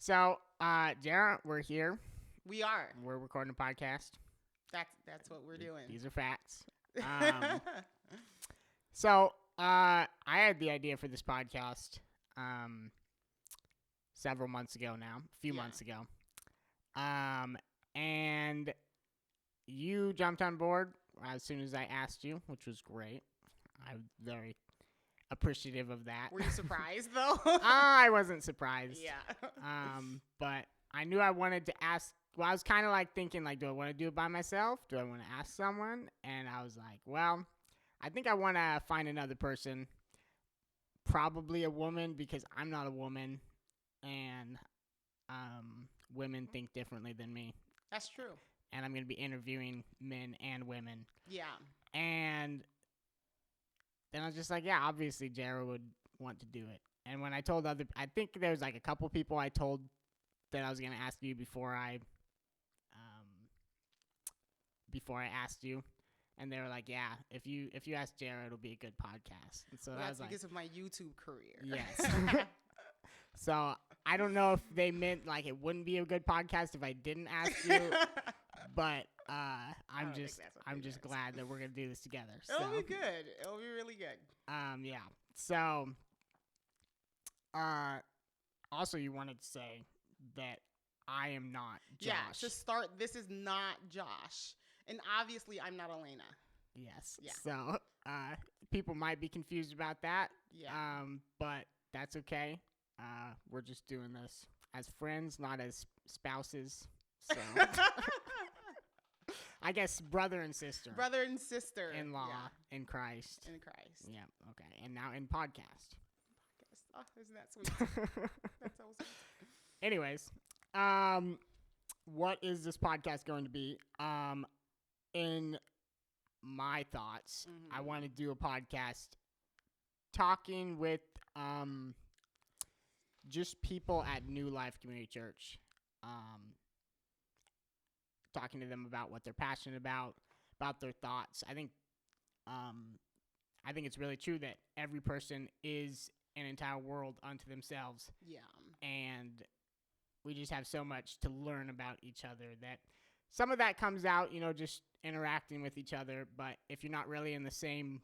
So, Jerra, we're here. We are. We're recording a podcast. That's what we're doing. These are facts. So, I had the idea for this podcast several months ago now, a few months ago. And you jumped on board as soon as I asked you, which was great. I'm very appreciative of that. Were you surprised, though? I wasn't surprised. Yeah. But I knew I wanted to ask. Well, I was kind of like thinking, like, do I want to do it by myself? Do I want to ask someone? And I was like, well, I think I want to find another person, probably a woman, because I'm not a woman, and women think differently than me. That's true. And I'm going to be interviewing men and women. Yeah. And then I was just like, yeah, obviously Jerra would want to do it. And when I told I think there was like a couple people I told that I was going to ask you before I asked you. And they were like, yeah, if you ask Jerra, it'll be a good podcast. And so Well, that that's was because of my YouTube career. yes. So I don't know if they meant like it wouldn't be a good podcast if I didn't ask you, but I'm just glad that we're gonna do this together. It'll be good. It'll be really good. Yeah. So also you wanted to say that I am not Josh. Yeah. To start, this is not Josh, and obviously I'm not Elena. Yes. Yeah. So people might be confused about that. Yeah. But that's okay. We're just doing this as friends, not as spouses. So I guess brother and sister. Brother and sister. In-law in Christ. In Christ. Yeah. Okay. And now in podcast. Oh, isn't that sweet? That's so sweet. Anyways, what is this podcast going to be? In my thoughts, I want to do a podcast talking with just people at New Life Community Church, talking to them about what they're passionate about their thoughts. I think it's really true that every person is an entire world unto themselves. Yeah. And we just have so much to learn about each other that some of that comes out, just interacting with each other. But if you're not really in the same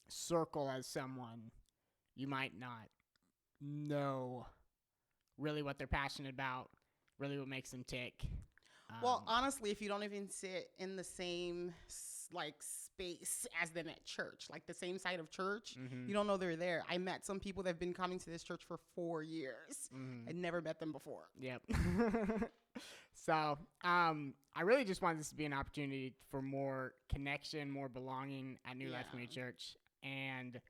circle as someone, you might not know really what they're passionate about, really what makes them tick. Well, honestly, if you don't even sit in the same space as them at church, like the same side of church, you don't know they're there. I met some people that have been coming to this church for 4 years. I'd never met them before. Yep. So I really just want this to be an opportunity for more connection, more belonging at New Life Community Church. And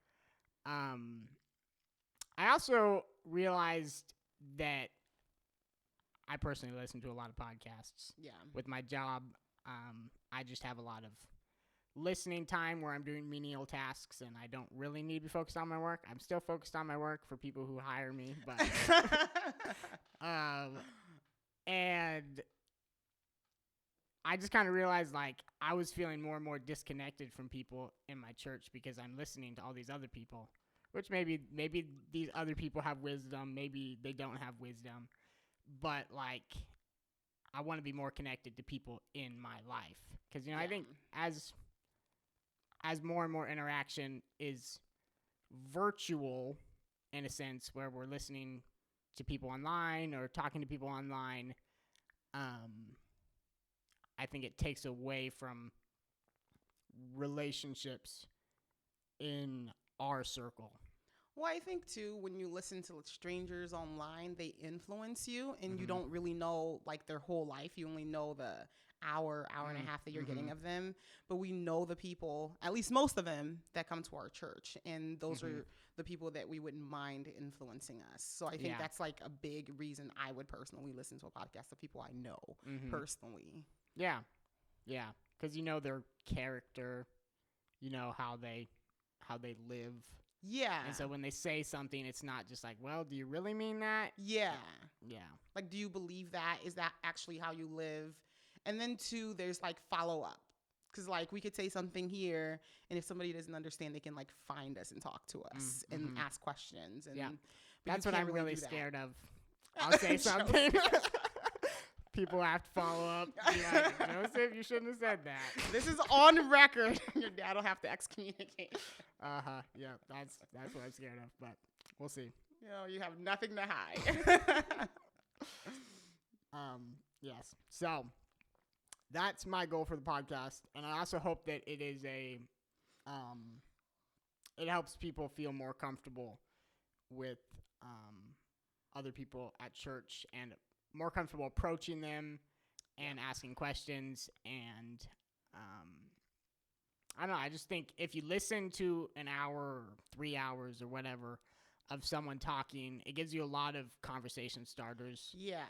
I also realized that I personally listen to a lot of podcasts. Yeah. With my job, I just have a lot of listening time where I'm doing menial tasks, and I don't really need to be focused on my work. I'm still focused on my work for people who hire me, but and I just kind of realized like I was feeling more and more disconnected from people in my church because I'm listening to all these other people, which maybe these other people have wisdom, maybe they don't have wisdom, but like I want to be more connected to people in my life because I think as more and more interaction is virtual in a sense where we're listening to people online or talking to people online, I think it takes away from relationships in our circle. Well, I think, too, when you listen to strangers online, they influence you, and you don't really know, their whole life. You only know the hour and a half that you're getting of them. But we know the people, at least most of them, that come to our church, and those are the people that we wouldn't mind influencing us. So I think that's, a big reason I would personally listen to a podcast of people I know personally. Yeah. Yeah. Because you know their character, you know how they live. Yeah. And so when they say something, it's not just like, well, do you really mean that? Yeah. Yeah. Do you believe that? Is that actually how you live? And then, too, there's, follow-up. Because, we could say something here, and if somebody doesn't understand, they can, find us and talk to us and ask questions. And yeah. That's what I'm really scared of. I'll say something. People have to follow up. Be like, Joseph, you shouldn't have said that. This is on record. Your dad will have to excommunicate. Yeah, that's what I'm scared of, but we'll see. You have nothing to hide. Yes. So that's my goal for the podcast, and I also hope that it is it helps people feel more comfortable with other people at church and more comfortable approaching them and asking questions. And I don't know. I just think if you listen to an hour or 3 hours or whatever of someone talking, it gives you a lot of conversation starters. Yeah.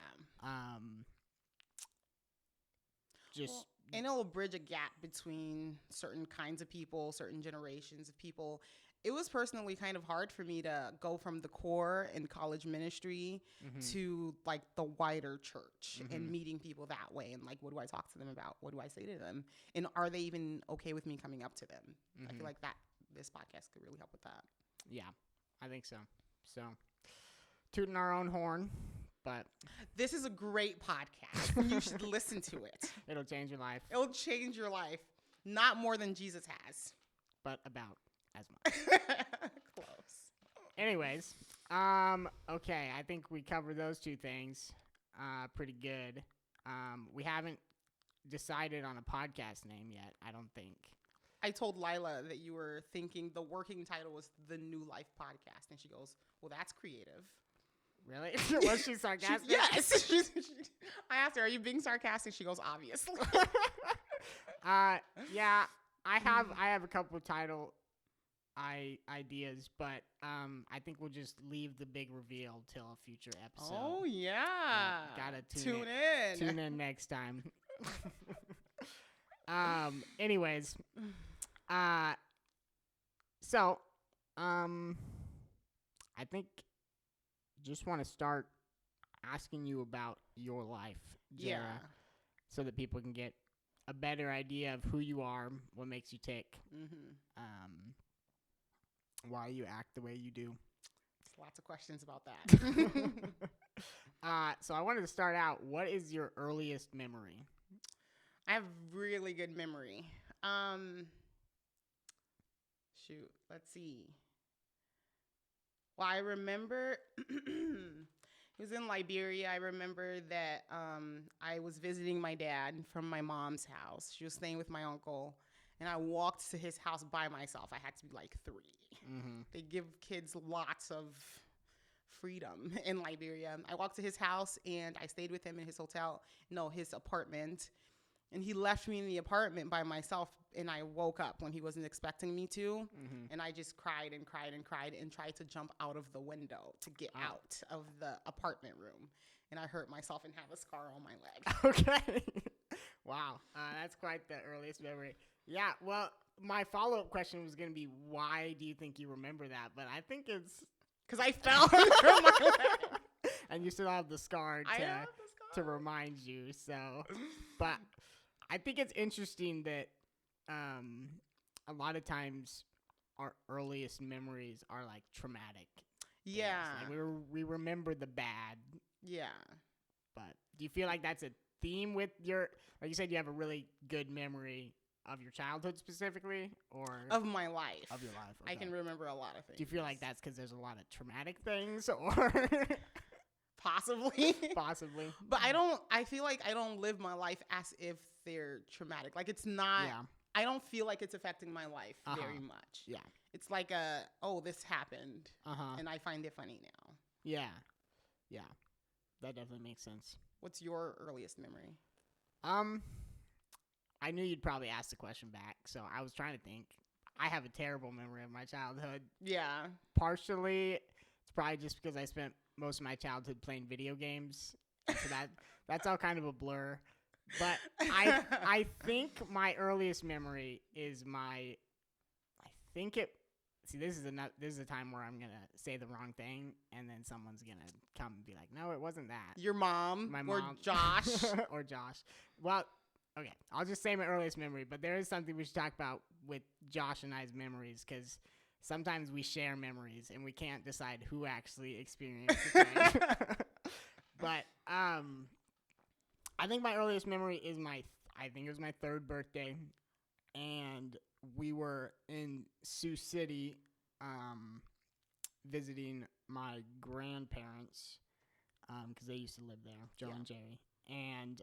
And it'll bridge a gap between certain kinds of people, certain generations of people. It was personally kind of hard for me to go from the core in college ministry to like the wider church and meeting people that way. And like, what do I talk to them about? What do I say to them? And are they even okay with me coming up to them? I feel like this podcast could really help with that. Yeah, I think so. So, tooting our own horn, but this is a great podcast. You should listen to it. It'll change your life. It'll change your life. Not more than Jesus has. But about as much. Close. Anyways, okay, I think we covered those two things pretty good. We haven't decided on a podcast name yet, I don't think. I told Lila that you were thinking the working title was the New Life Podcast, and she goes, well, that's creative. Really? Was she sarcastic? Yes. I asked her, are you being sarcastic? She goes, obviously. Yeah, I have a couple of title ideas, but I think we'll just leave the big reveal till a future episode. Oh yeah, gotta tune in next time. Anyways, so I think just want to start asking you about your life, Jerra, so that people can get a better idea of who you are, what makes you tick, why you act the way you do. Lots of questions about that. So I wanted to start out, what is your earliest memory? I have really good memory. Shoot, let's see. Well, I remember it was in Liberia. I remember that I was visiting my dad from my mom's house. She was staying with my uncle, and I walked to his house by myself. I had to be like 3. They give kids lots of freedom in Liberia. I walked to his house, and I stayed with him in his his apartment. And he left me in the apartment by myself, and I woke up when he wasn't expecting me to. And I just cried and cried and cried and tried to jump out of the window to get out of the apartment room. And I hurt myself and have a scar on my leg. Okay. Wow. That's quite the earliest memory. Yeah, well, my follow-up question was going to be, why do you think you remember that? But I think it's because I fell from my leg. And you still have the scar to remind you. So, but I think it's interesting that a lot of times our earliest memories are like traumatic. Yeah. Like we remember the bad. Yeah. But do you feel like that's a theme with your, like you said, you have a really good memory of your childhood specifically, or of my life? Of your life. Okay. I can remember a lot of things. Do you feel like that's because there's a lot of traumatic things, or possibly? Possibly. But I feel like I don't live my life as if they're traumatic. Like it's not. Yeah. I don't feel like it's affecting my life very much. Yeah. It's like this happened, and I find it funny now. Yeah. Yeah. That definitely makes sense. What's your earliest memory? I knew you'd probably ask the question back, so I was trying to think. I have a terrible memory of my childhood. Yeah. Partially, it's probably just because I spent most of my childhood playing video games. So that's all kind of a blur. But I think my earliest memory is this is a time where I'm going to say the wrong thing, and then someone's going to come and be like, no, it wasn't that. Your mom? My or mom. Josh? Or Josh. Well, okay, I'll just say my earliest memory, but there is something we should talk about with Josh and I's memories, because sometimes we share memories, and we can't decide who actually experienced the thing. I think my earliest memory is I think it was my third birthday, and we were in Sioux City, visiting my grandparents, because they used to live there, Joe and Jerry. And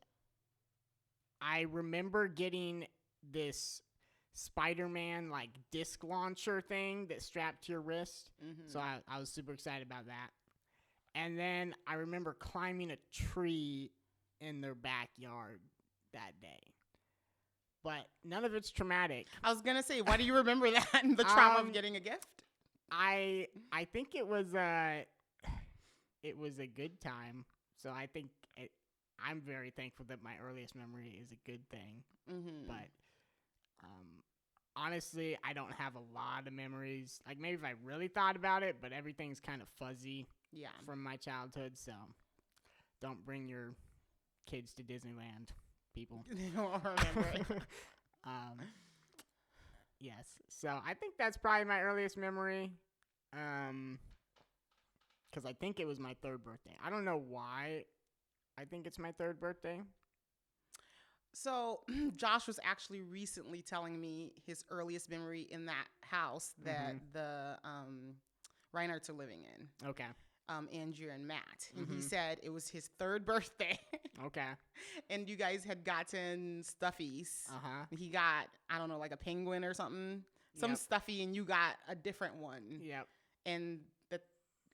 I remember getting this Spider-Man like disc launcher thing that's strapped to your wrist. So I was super excited about that. And then I remember climbing a tree in their backyard that day. But none of it's traumatic. I was going to say, why do you remember that? The trauma of getting a gift? I think it was a good time. So I think I'm very thankful that my earliest memory is a good thing. But honestly, I don't have a lot of memories. Like, maybe if I really thought about it, but everything's kind of fuzzy from my childhood. So don't bring your kids to Disneyland, people. They don't remember it. Yes. So I think that's probably my earliest memory. Because I think it was my third birthday. I don't know why I think it's my third birthday. So Josh was actually recently telling me his earliest memory in that house that the Reinhardts are living in. Okay. Andrew and Matt. And he said it was his third birthday. Okay. And you guys had gotten stuffies. He got, I don't know, like a penguin or something. Some stuffy, and you got a different one. Yep. And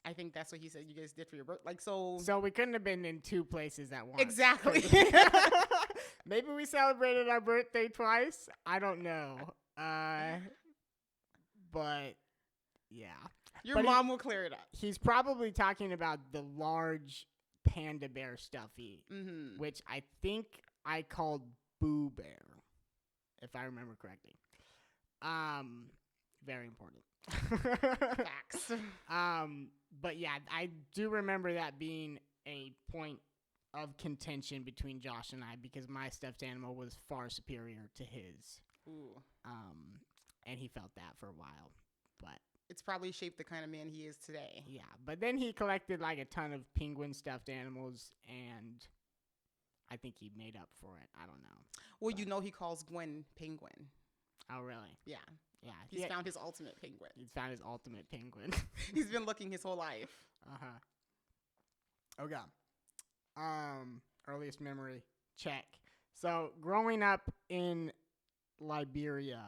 I think that's what he said you guys did for your birthday. Like, so we couldn't have been in two places at once. Exactly. Maybe we celebrated our birthday twice. I don't know. But yeah. Your mom will clear it up. He's probably talking about the large panda bear stuffy, which I think I called Boo Bear, if I remember correctly. Very important. Facts. But yeah, I do remember that being a point of contention between Josh and I, because my stuffed animal was far superior to his. Ooh. And he felt that for a while, but it's probably shaped the kind of man he is today. Yeah, but then he collected like a ton of penguin stuffed animals, and I think he made up for it. I don't know. Well, you know he calls Gwen Penguin. Oh, really? Yeah. Yeah. He's found his ultimate penguin. He's found his ultimate penguin. He's been looking his whole life. Okay. Earliest memory, check. So growing up in Liberia,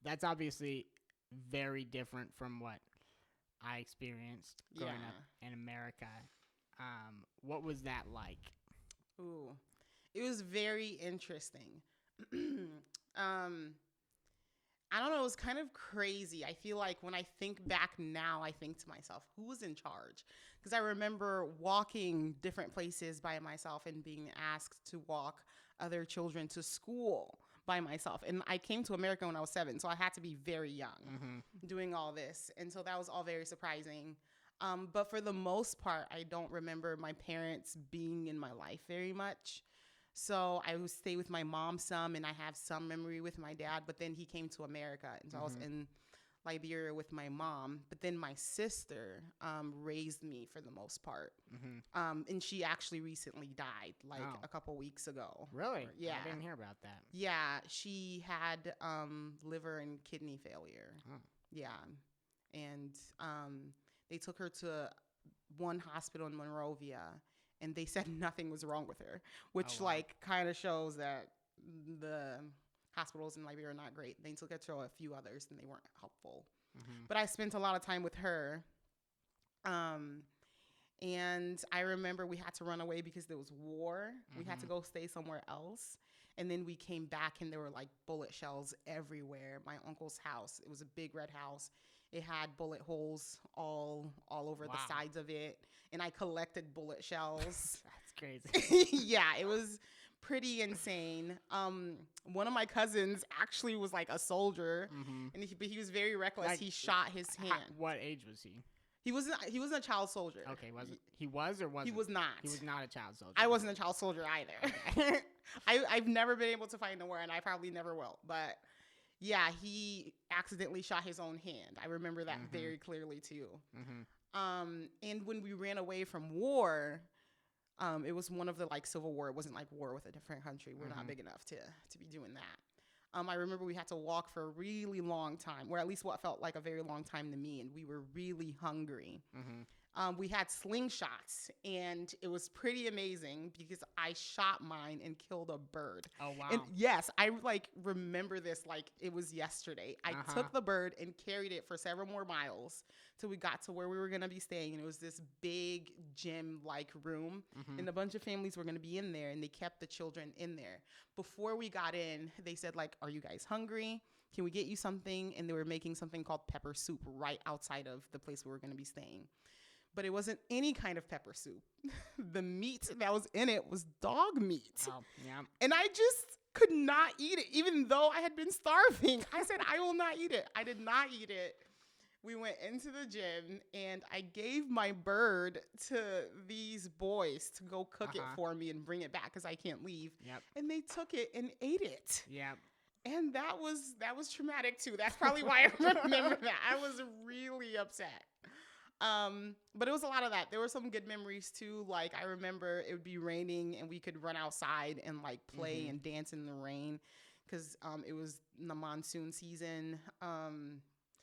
that's obviously very different from what I experienced growing up in America. What was that like? Ooh, it was very interesting. I don't know, it was kind of crazy. I feel like when I think back now, I think to myself, who was in charge? Because I remember walking different places by myself and being asked to walk other children to school by myself. And I came to America when I was 7, so I had to be very young doing all this. And so that was all very surprising. But for the most part, I don't remember my parents being in my life very much. So I would stay with my mom some, and I have some memory with my dad, but then he came to America. And so I was in Liberia with my mom, but then my sister raised me for the most part. And she actually recently died a couple weeks ago. Really? Yeah. I didn't hear about that. Yeah, she had liver and kidney failure. Oh. Yeah. And they took her to one hospital in Monrovia, and they said nothing was wrong with her, which kind of shows that the hospitals in Liberia are not great. They took her to a few others, and they weren't helpful. But I spent a lot of time with her. And I remember we had to run away because there was war. We had to go stay somewhere else. And then we came back, and there were like bullet shells everywhere. My uncle's house, it was a big red house. It had bullet holes all over the sides of it. And I collected bullet shells. That's crazy. Yeah, it was pretty insane. One of my cousins actually was like a soldier, and he was very reckless. Like, he shot his hand. What age was he? He wasn't a child soldier. Okay, he was or wasn't? He was not. He was not a child soldier. I wasn't a child soldier either. Okay. I've never been able to find the word, and I probably never will. But yeah, he accidentally shot his own hand. I remember that very clearly too. And when we ran away from war, it was one of the like civil war. It wasn't like war with a different country. We're not big enough to be doing that. I remember we had to walk for a really long time, or at least what felt like a very long time to me, and we were really hungry. We had slingshots, and it was pretty amazing because I shot mine and killed a bird. Oh, wow. And yes, I like remember this like it was yesterday. I took the bird and carried it for several more miles till we got to where we were going to be staying. And it was this big gym-like room, and a bunch of families were going to be in there, and they kept the children in there. Before we got in, they said, like, are you guys hungry? Can we get you something? And they were making something called pepper soup right outside of the place we were going to be staying. But it wasn't any kind of pepper soup. The meat that was in it was dog meat. Oh, yeah. And I just could not eat it, even though I had been starving. I said, I will not eat it. I did not eat it. We went into the gym, and I gave my bird to these boys to go cook it for me and bring it back because I can't leave. Yep. And they took it and ate it. Yeah. And that was traumatic, too. That's probably why I remember that. I was really upset. But it was a lot of that. There were some good memories too. Like I remember it would be raining and we could run outside and like play and dance in the rain because it was the monsoon season.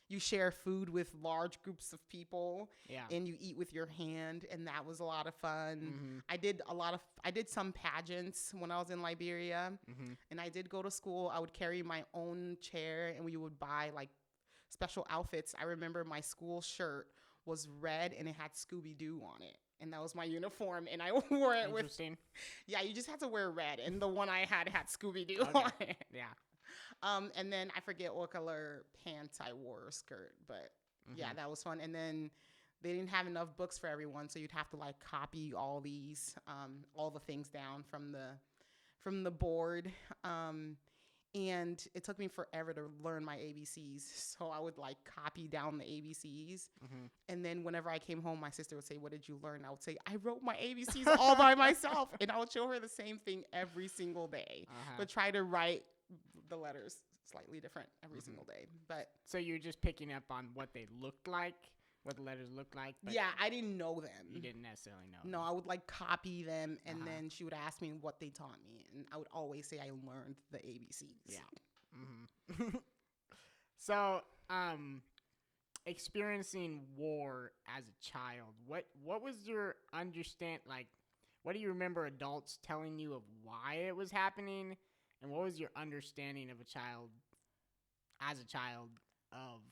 You share food with large groups of people and you eat with your hand, and that was a lot of fun. I did some pageants when I was in Liberia, and I did go to school. I would carry my own chair, and we would buy like special outfits. I remember my school shirt was red and it had Scooby-Doo on it, and that was my uniform, and I wore it with you just had to wear red, and the one I had Scooby-Doo on it. And then I forget what color pants I wore or skirt, but yeah, that was fun. And then they didn't have enough books for everyone, so you'd have to like copy all the things down from the board. And it took me forever to learn my ABCs. So I would like copy down the ABCs. And then whenever I came home, my sister would say, what did you learn? I would say, I wrote my ABCs all by myself. And I would show her the same thing every single day, but try to write the letters slightly different every single day. But so you're just picking up on what they looked like, what the letters looked like? But yeah, I didn't know them. You didn't necessarily know No, I would like copy them, and then she would ask me what they taught me, and I would always say I learned the ABCs. Yeah. So, experiencing war as a child, what was your what do you remember adults telling you of why it was happening, and what was your understanding of as a child of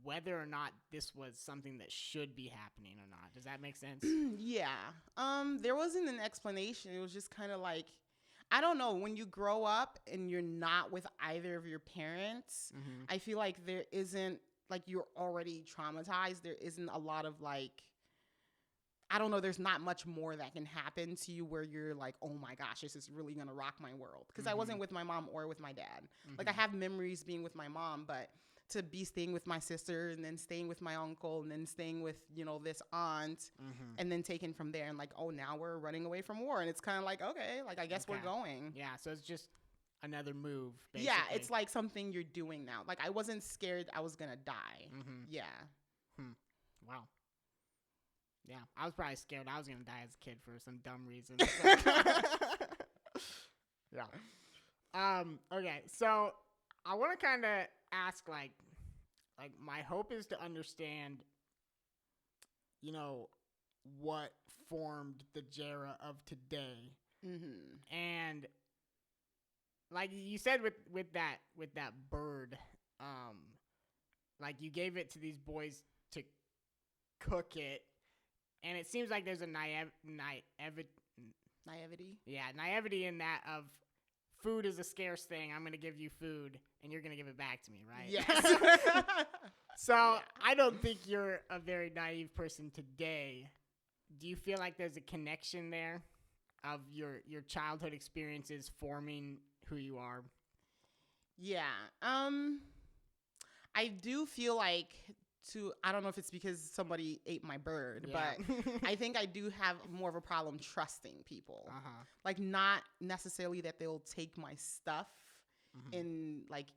whether or not this was something that should be happening or not? Does that make sense? Yeah. There wasn't an explanation. It was just kind of like, I don't know, when you grow up and you're not with either of your parents, I feel like there isn't, like, you're already traumatized. There isn't a lot of like, I don't know, there's not much more that can happen to you where you're like, oh my gosh, this is really gonna rock my world. Because I wasn't with my mom or with my dad. Like, I have memories being with my mom, but to be staying with my sister and then staying with my uncle and then staying with, this aunt and then taken from there and like, oh, now we're running away from war. And it's kind of like, okay, like, I guess we're going. Yeah, so it's just another move, basically. Yeah, it's like something you're doing now. Like, I wasn't scared I was gonna die. Yeah. Wow. Yeah, I was probably scared I was going to die as a kid for some dumb reason. Yeah. Okay, so I want to kind of ask, like my hope is to understand, what formed the Jerra of today. And like you said with that bird, like you gave it to these boys to cook it. And it seems like there's a naivety. Yeah, naivety in that of food is a scarce thing. I'm going to give you food, and you're going to give it back to me, right? Yes. So I don't think you're a very naive person today. Do you feel like there's a connection there of your childhood experiences forming who you are? Yeah. I do feel like I don't know if it's because somebody ate my bird, but I think I do have more of a problem trusting people. Like, not necessarily that they'll take my stuff and like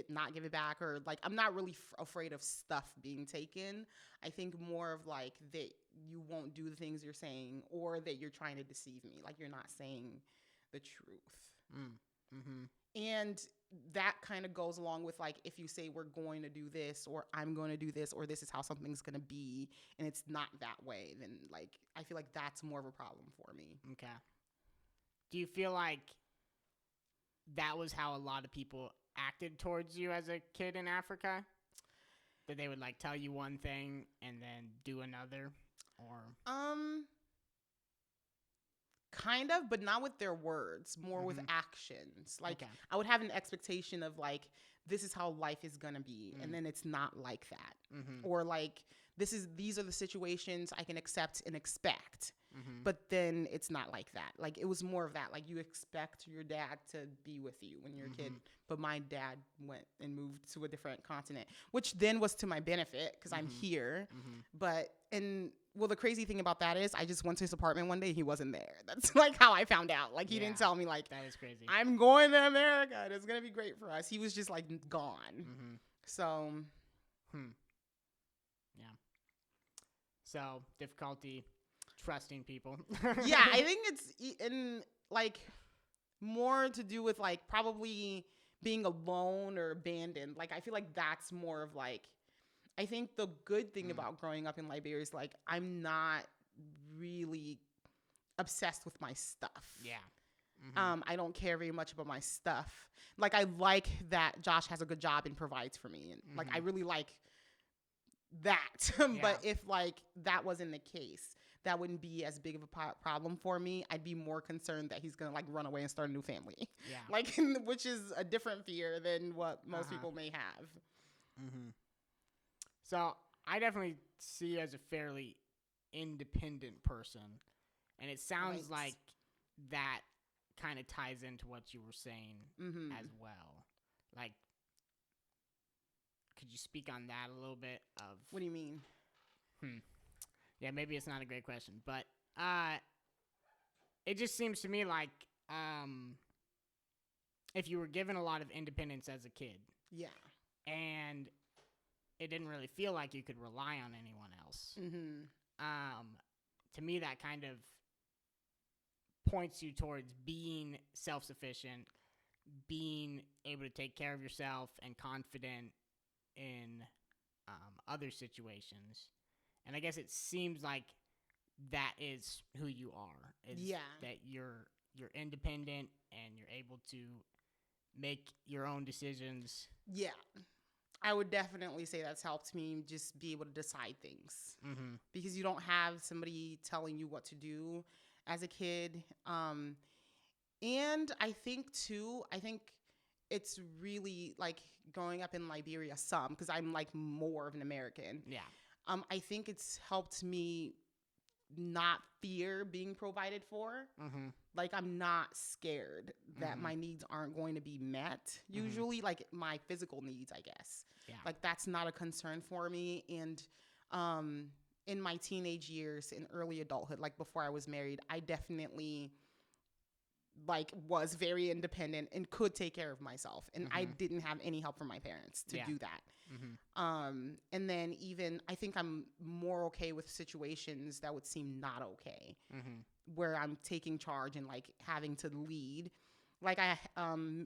not give it back, or like I'm not really afraid of stuff being taken. I think more of like that you won't do the things you're saying, or that you're trying to deceive me, like you're not saying the truth. And that kind of goes along with like if you say we're going to do this, or I'm going to do this, or this is how something's going to be, and it's not that way, then like I feel like that's more of a problem for me. Okay. Do you feel like that was how a lot of people acted towards you as a kid in Africa? That they would like tell you one thing and then do another? Or kind of, but not with their words, more with actions. Like I would have an expectation of like, this is how life is gonna be, and then it's not like that. Or like these are the situations I can accept and expect, but then it's not like that. Like it was more of that, like you expect your dad to be with you when you're a kid, but my dad went and moved to a different continent, which then was to my benefit because I'm here. But well, the crazy thing about that is I just went to his apartment one day. He wasn't there. That's like how I found out. Like he didn't tell me like, that is crazy. I'm going to America and it's going to be great for us. He was just like gone. So. Yeah. So difficulty trusting people. Yeah, I think it's in like more to do with like probably being alone or abandoned. Like I feel like that's more of like, I think the good thing about growing up in Liberia is like I'm not really obsessed with my stuff. Yeah. I don't care very much about my stuff. Like I like that Josh has a good job and provides for me, and like I really like that. But if like that wasn't the case, that wouldn't be as big of a problem for me. I'd be more concerned that he's gonna like run away and start a new family. Yeah. Like which is a different fear than what most people may have. So I definitely see you as a fairly independent person, and it sounds like that kind of ties into what you were saying as well. Like, could you speak on that a little bit? Of what do you mean? Yeah, maybe it's not a great question, but it just seems to me like if you were given a lot of independence as a kid, and it didn't really feel like you could rely on anyone else. To me, that kind of points you towards being self-sufficient, being able to take care of yourself, and confident in other situations. And I guess it seems like that is who you are. That you're independent and you're able to make your own decisions. Yeah. I would definitely say that's helped me just be able to decide things because you don't have somebody telling you what to do as a kid. And I think it's really like growing up in Liberia because I'm like more of an American. Yeah. I think it's helped me not fear being provided for. Like I'm not scared that my needs aren't going to be met usually, like my physical needs, I guess. Like that's not a concern for me. And in my teenage years, in early adulthood, like before I was married, I definitely like was very independent and could take care of myself, and I didn't have any help from my parents to do that. And then even I think I'm more okay with situations that would seem not okay, where I'm taking charge and like having to lead. Like I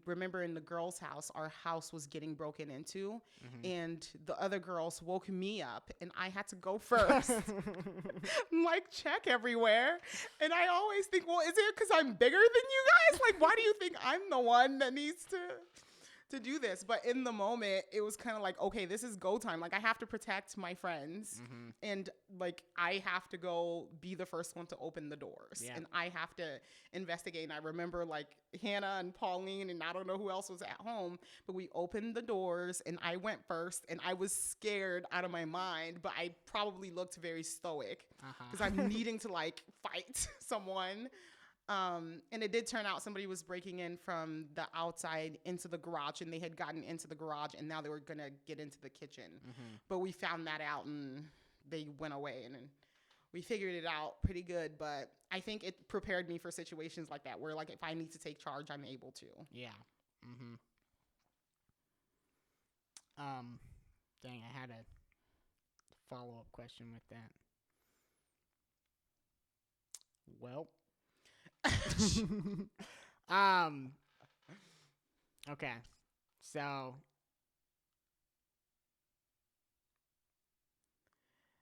remember in the girls' house, our house was getting broken into, and the other girls woke me up, and I had to go first, like check everywhere. And I always think, well, is it because I'm bigger than you guys? Like, why do you think I'm the one that needs to do this? But in the moment, it was kind of like, okay, this is go time. Like I have to protect my friends, and like I have to go be the first one to open the doors, and I have to investigate. And I remember like Hannah and Pauline, and I don't know who else was at home, but we opened the doors, and I went first, and I was scared out of my mind, but I probably looked very stoic because I'm needing to like fight someone. And it did turn out somebody was breaking in from the outside into the garage, and they had gotten into the garage, and now they were going to get into the kitchen. But we found that out, and they went away, and we figured it out pretty good. But I think it prepared me for situations like that where, like, if I need to take charge, I'm able to. Yeah. Dang, I had a follow-up question with that. Well, okay, so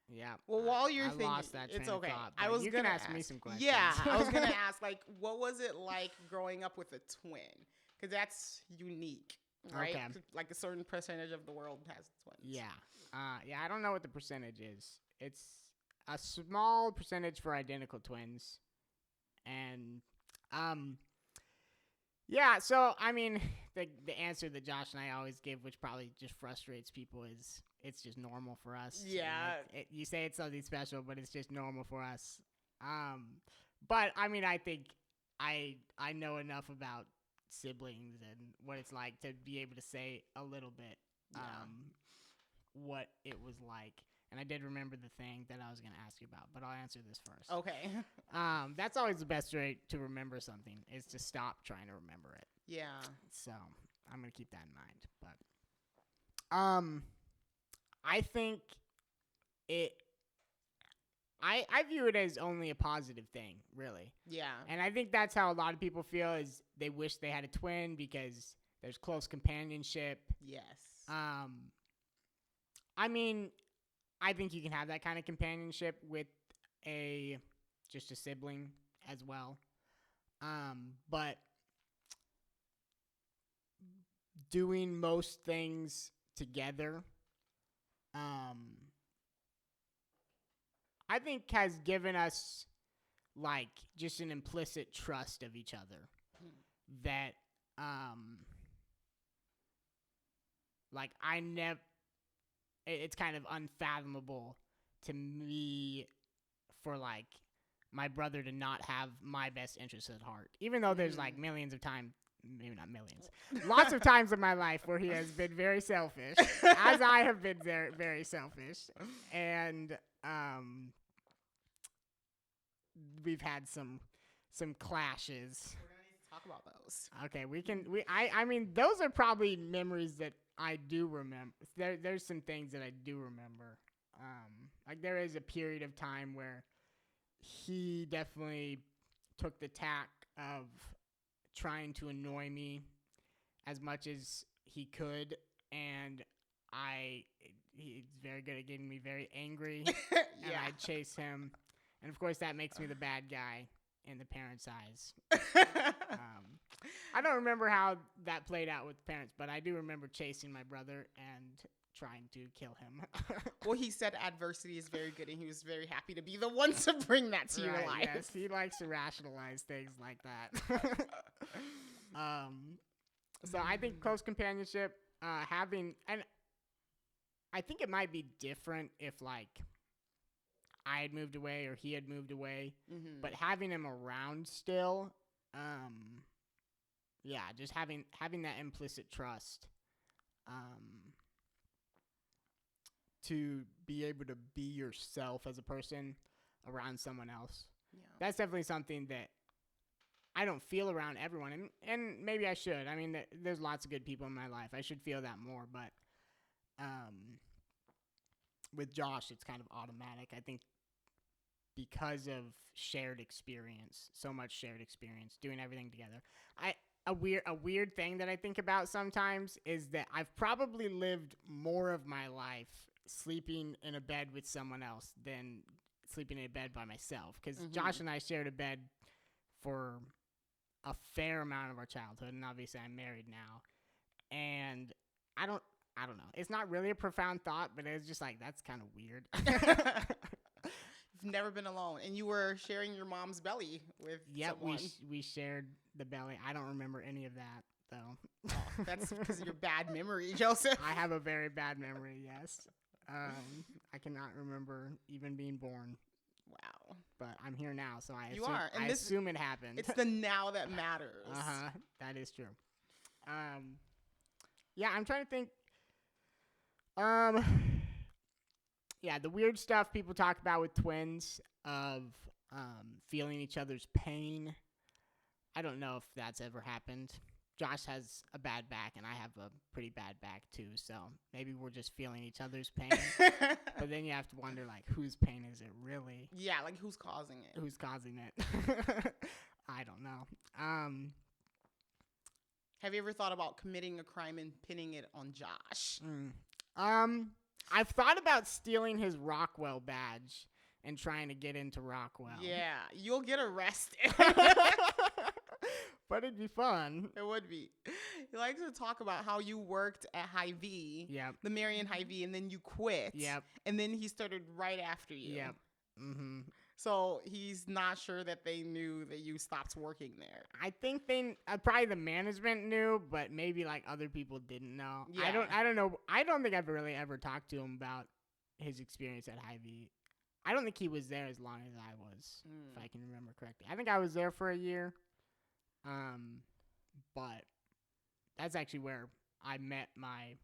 yeah. Well, while you're I thinking, lost that train it's of okay. thought, I but was you gonna can ask ask me some questions. Yeah, I was gonna ask, like, what was it like growing up with a twin? Because that's unique, right? Okay. Like a certain percentage of the world has twins. Yeah. Yeah, I don't know what the percentage is. It's a small percentage for identical twins. And yeah, so I mean, the answer that Josh and I always give, which probably just frustrates people, is it's just normal for us. Yeah. You say it's something special, but it's just normal for us. But I mean, I think I know enough about siblings and what it's like to be able to say a little bit what it was like. And I did remember the thing that I was going to ask you about, but I'll answer this first. Okay. That's always the best way to remember something, is to stop trying to remember it. Yeah. So I'm going to keep that in mind. But I think I view it as only a positive thing, really. Yeah. And I think that's how a lot of people feel, is they wish they had a twin because there's close companionship. Yes. I mean, I think you can have that kind of companionship with just a sibling as well. But doing most things together, I think has given us like just an implicit trust of each other that, like it's kind of unfathomable to me for like my brother to not have my best interests at heart, even though there's like millions of times, maybe not millions, lots of times in my life where he has been very selfish, as I have been very, very selfish, and we've had some clashes. We're gonna need to talk about those. Okay, I mean, those are probably memories that I do remember. There's some things that I do remember. Like there is a period of time where he definitely took the tack of trying to annoy me as much as he could, and he's very good at getting me very angry, and I chase him, and of course that makes me the bad guy in the parents' eyes. I don't remember how that played out with the parents, but I do remember chasing my brother and trying to kill him. Well, he said adversity is very good, and he was very happy to be the one to bring that to your life. Yes, he likes to rationalize things like that. So I think close companionship, and I think it might be different if like I had moved away or he had moved away, but having him around still, just having that implicit trust, to be able to be yourself as a person around someone else. Yeah. That's definitely something that I don't feel around everyone, and maybe I should. I mean, there's lots of good people in my life. I should feel that more, but with Josh, it's kind of automatic. I think because of shared experience, so much shared experience, doing everything together. A weird thing that I think about sometimes is that I've probably lived more of my life sleeping in a bed with someone else than sleeping in a bed by myself. Because Josh and I shared a bed for a fair amount of our childhood, and obviously I'm married now. And I don't know. It's not really a profound thought, but it's just like, that's kind of weird. You've never been alone, and you were sharing your mom's belly with someone. we shared the belly. I don't remember any of that, though. Oh, that's because of your bad memory, Joseph. I have a very bad memory, yes. I cannot remember even being born. Wow. But I'm here now, so I assume it happened. It's the now that matters. That is true. Yeah, I'm trying to think. Yeah, the weird stuff people talk about with twins of feeling each other's pain. I don't know if that's ever happened. Josh has a bad back and I have a pretty bad back too, so maybe we're just feeling each other's pain. But then you have to wonder, like, whose pain is it really? Yeah, like who's causing it? Who's causing it? I don't know. Have you ever thought about committing a crime and pinning it on Josh? I've thought about stealing his Rockwell badge and trying to get into Rockwell. Yeah, you'll get arrested. But it'd be fun. It would be. He likes to talk about how you worked at Hy-Vee, the Marion Hy-Vee, and then you quit. Yep. And then he started right after you. Yep. Mm-hmm. So he's not sure that they knew that you stopped working there. I think probably the management knew, but maybe like other people didn't know. Yeah. I don't know. I don't think I've really ever talked to him about his experience at Hy-Vee. I don't think he was there as long as I was, if I can remember correctly. I think I was there for a year. But that's actually where I met my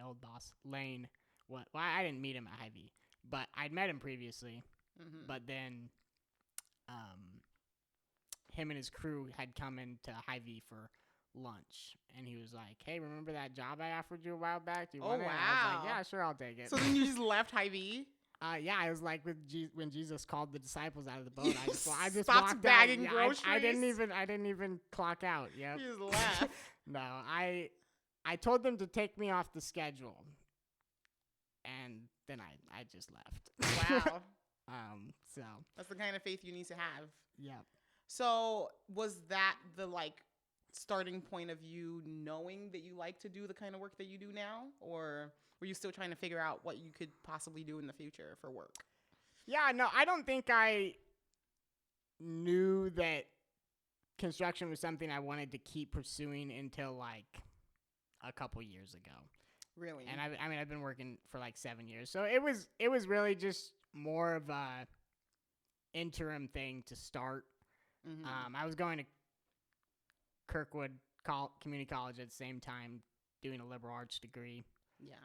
old boss, Lane. Well, I didn't meet him at Hy-Vee, but I'd met him previously. Mm-hmm. But then, him and his crew had come into Hy-Vee for lunch, and he was like, "Hey, remember that job I offered you a while back? Do you want it?" Wow! And I was like, "Yeah, sure, I'll take it." So then you just left Hy-Vee? Yeah, I was like when Jesus called the disciples out of the boat. I just stopped walked bagging out. groceries. I didn't even clock out. Yep. You just left. No, I told them to take me off the schedule, and then I just left. Wow. So that's the kind of faith you need to have. Yep. So was that the starting point of you knowing that you like to do the kind of work that you do now, or were you still trying to figure out what you could possibly do in the future for work? Yeah, no, I don't think I knew that construction was something I wanted to keep pursuing until like a couple years ago. Really? And I've been working for like 7 years, so it was really just more of a interim thing to start. Mm-hmm. I was going to Kirkwood Community College at the same time, doing a liberal arts degree. Yeah.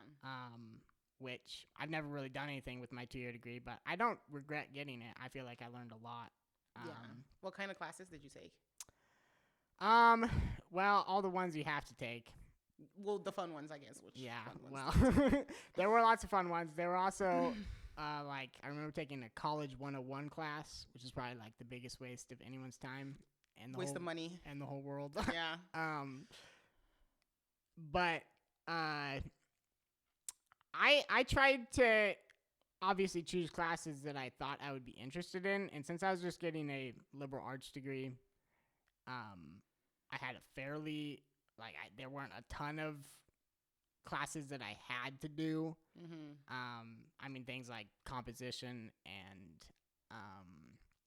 Which I've never really done anything with my 2-year degree, but I don't regret getting it. I feel like I learned a lot. Yeah. What kind of classes did you take? Well, all the ones you have to take. Well, the fun ones, I guess. Well, there were lots of fun ones. There were also, I remember taking a college 101 class, which is probably like the biggest waste of anyone's time. And waste of money. And the whole world. Yeah. But I tried to obviously choose classes that I thought I would be interested in, and since I was just getting a liberal arts degree, I had a fairly there weren't a ton of classes that I had to do. Mm-hmm. Things like composition and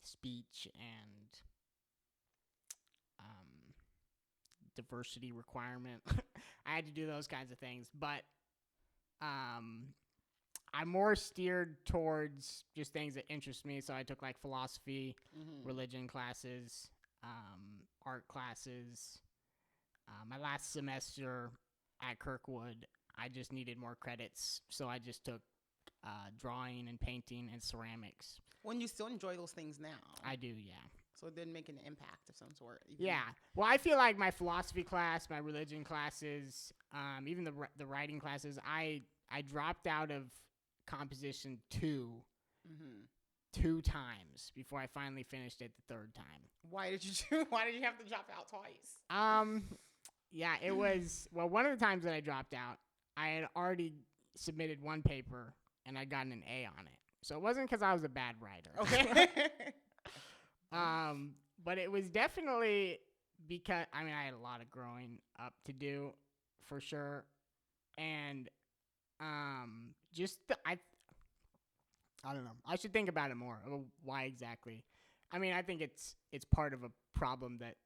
speech and diversity requirement. I had to do those kinds of things, but I'm more steered towards just things that interest me. So I took like philosophy, mm-hmm. religion classes, art classes. My last semester at Kirkwood, I just needed more credits, so I just took drawing and painting and ceramics. Well, you still enjoy those things now. I do, yeah. So it didn't make an impact of some sort. Yeah. Well, I feel like my philosophy class, my religion classes, even the writing classes, I dropped out of composition two times before I finally finished it the third time. Why did you have to drop out twice? Yeah, it was, well, one of the times that I dropped out, I had already submitted one paper and I'd gotten an A on it. So it wasn't because I was a bad writer. Okay. But it was definitely because, I had a lot of growing up to do for sure. And I don't know. I should think about it more. Why exactly? I think it's part of a problem that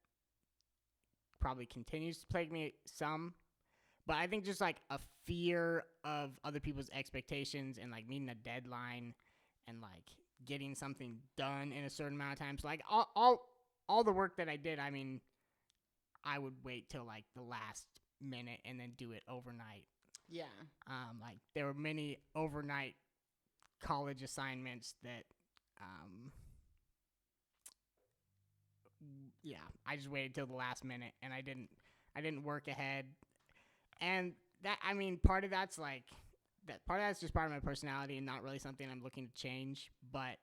probably continues to plague me some. But I think just like a fear of other people's expectations and like meeting a deadline and like getting something done in a certain amount of time. So like all the work that I did, I would wait till like the last minute and then do it overnight. Yeah. Like there were many overnight college assignments that yeah, I just waited till the last minute, and I didn't work ahead. And that, I mean, part of that's just part of my personality and not really something I'm looking to change. But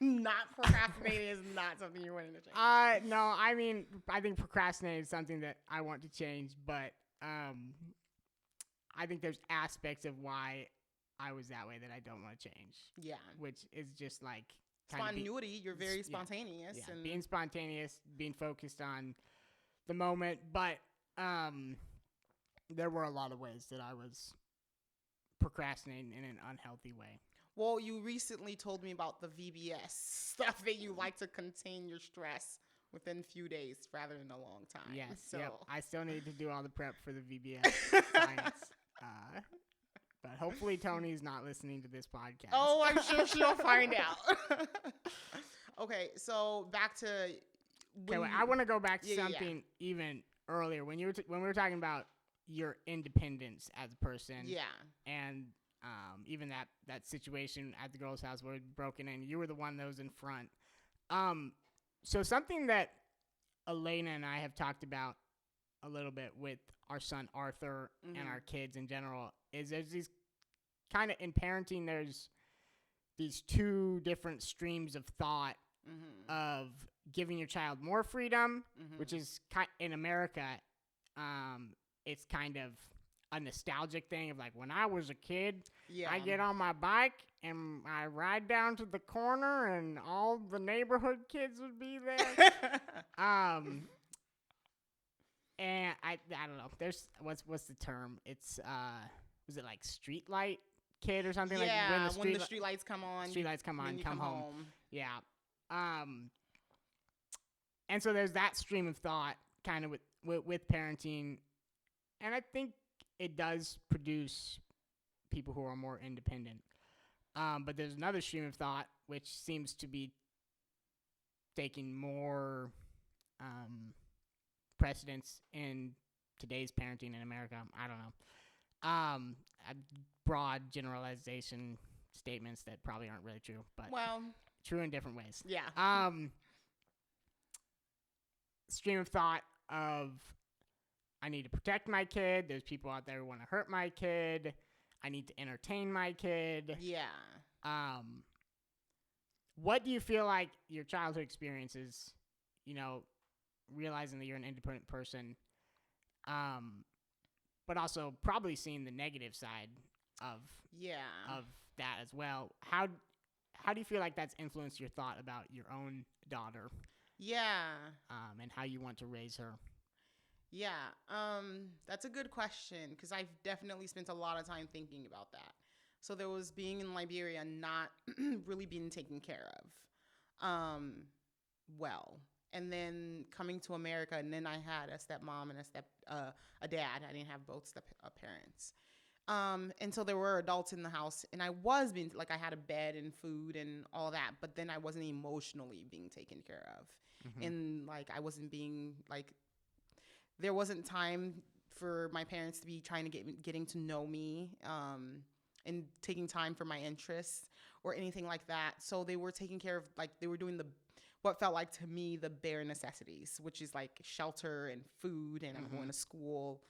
Not procrastinating is not something you're wanting to change. no, I mean, I think procrastinating is something that I want to change, but I think there's aspects of why I was that way that I don't want to change. Yeah. Which is just like Spontaneity. You're very spontaneous. Yeah, and being spontaneous, being focused on the moment. But there were a lot of ways that I was procrastinating in an unhealthy way. Well, you recently told me about the VBS stuff that you like to contain your stress within a few days rather than a long time. Yes. So Yep. I still need to do all the prep for the VBS science. But hopefully Tony's not listening to this podcast. Oh, I'm sure she'll find out. Okay, so back to. Okay, wait, I want to go back to something even earlier when we were talking about your independence as a person. Yeah. And even that situation at the girl's house where it broken in, you were the one that was in front. So something that Elena and I have talked about a little bit with our son Arthur and our kids in general is there's these kind of in parenting, there's these two different streams of thought of giving your child more freedom, which is in America, it's kind of a nostalgic thing of like when I was a kid, I get on my bike and I ride down to the corner and all the neighborhood kids would be there. And I don't know. There's what's the term? It's was it like street light kid or something? Yeah, like when the street lights come on. Street lights come on, come home. Yeah. And so there's that stream of thought kind of with parenting, and I think it does produce people who are more independent. But there's another stream of thought which seems to be taking more precedence in today's parenting in America. I don't know. Broad generalization statements that probably aren't really true, but true in different ways. Yeah. Stream of thought of I need to protect my kid. There's people out there who want to hurt my kid. I need to entertain my kid. Yeah. What do you feel like your childhood experiences, realizing that you're an independent person, but also probably seeing the negative side of that as well. How do you feel like that's influenced your thought about your own daughter? Yeah. And how you want to raise her? Yeah. That's a good question because I've definitely spent a lot of time thinking about that. So there was being in Liberia, not really being taken care of, well. And then coming to America, and then I had a stepmom and a dad. I didn't have both step parents. And so there were adults in the house, and I was being I had a bed and food and all that, but then I wasn't emotionally being taken care of, and I wasn't being there wasn't time for my parents to be trying to getting to know me, and taking time for my interests or anything like that. So they were taking care of they were doing what felt like to me the bare necessities, which is shelter and food, and I'm going to school.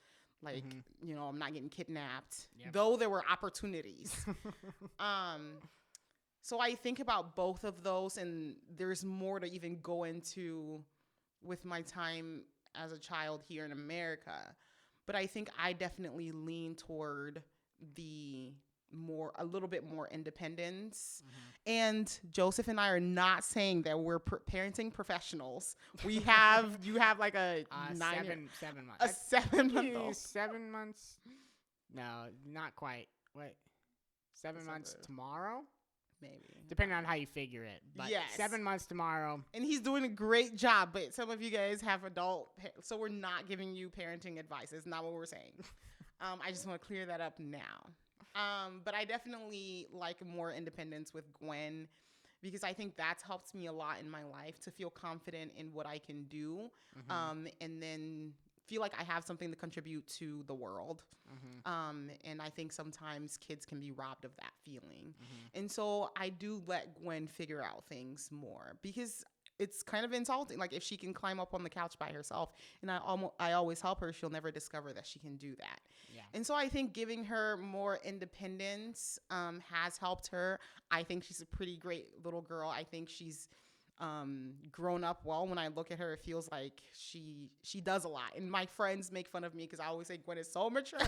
I'm not getting kidnapped, though there were opportunities. So I think about both of those, and there's more to even go into with my time as a child here in America. But I think I definitely lean toward a little bit more independence. And Joseph and I are not saying that we're parenting professionals. You have a 7 months. A 7-month-old. 7 months? No, not quite. Wait, 7 months tomorrow? Maybe. Depending on how you figure it. But yes. 7 months tomorrow. And he's doing a great job, but some of you guys have so we're not giving you parenting advice. It's not what we're saying. I just want to clear that up now. But I definitely like more independence with Gwen because I think that's helped me a lot in my life to feel confident in what I can do, and then feel like I have something to contribute to the world. And I think sometimes kids can be robbed of that feeling. And so I do let Gwen figure out things more because it's kind of insulting. Like if she can climb up on the couch by herself, and I always help her, she'll never discover that she can do that. Yeah. And so I think giving her more independence has helped her. I think she's a pretty great little girl. I think she's grown up well. When I look at her, it feels like she does a lot. And my friends make fun of me because I always say Gwen is so mature,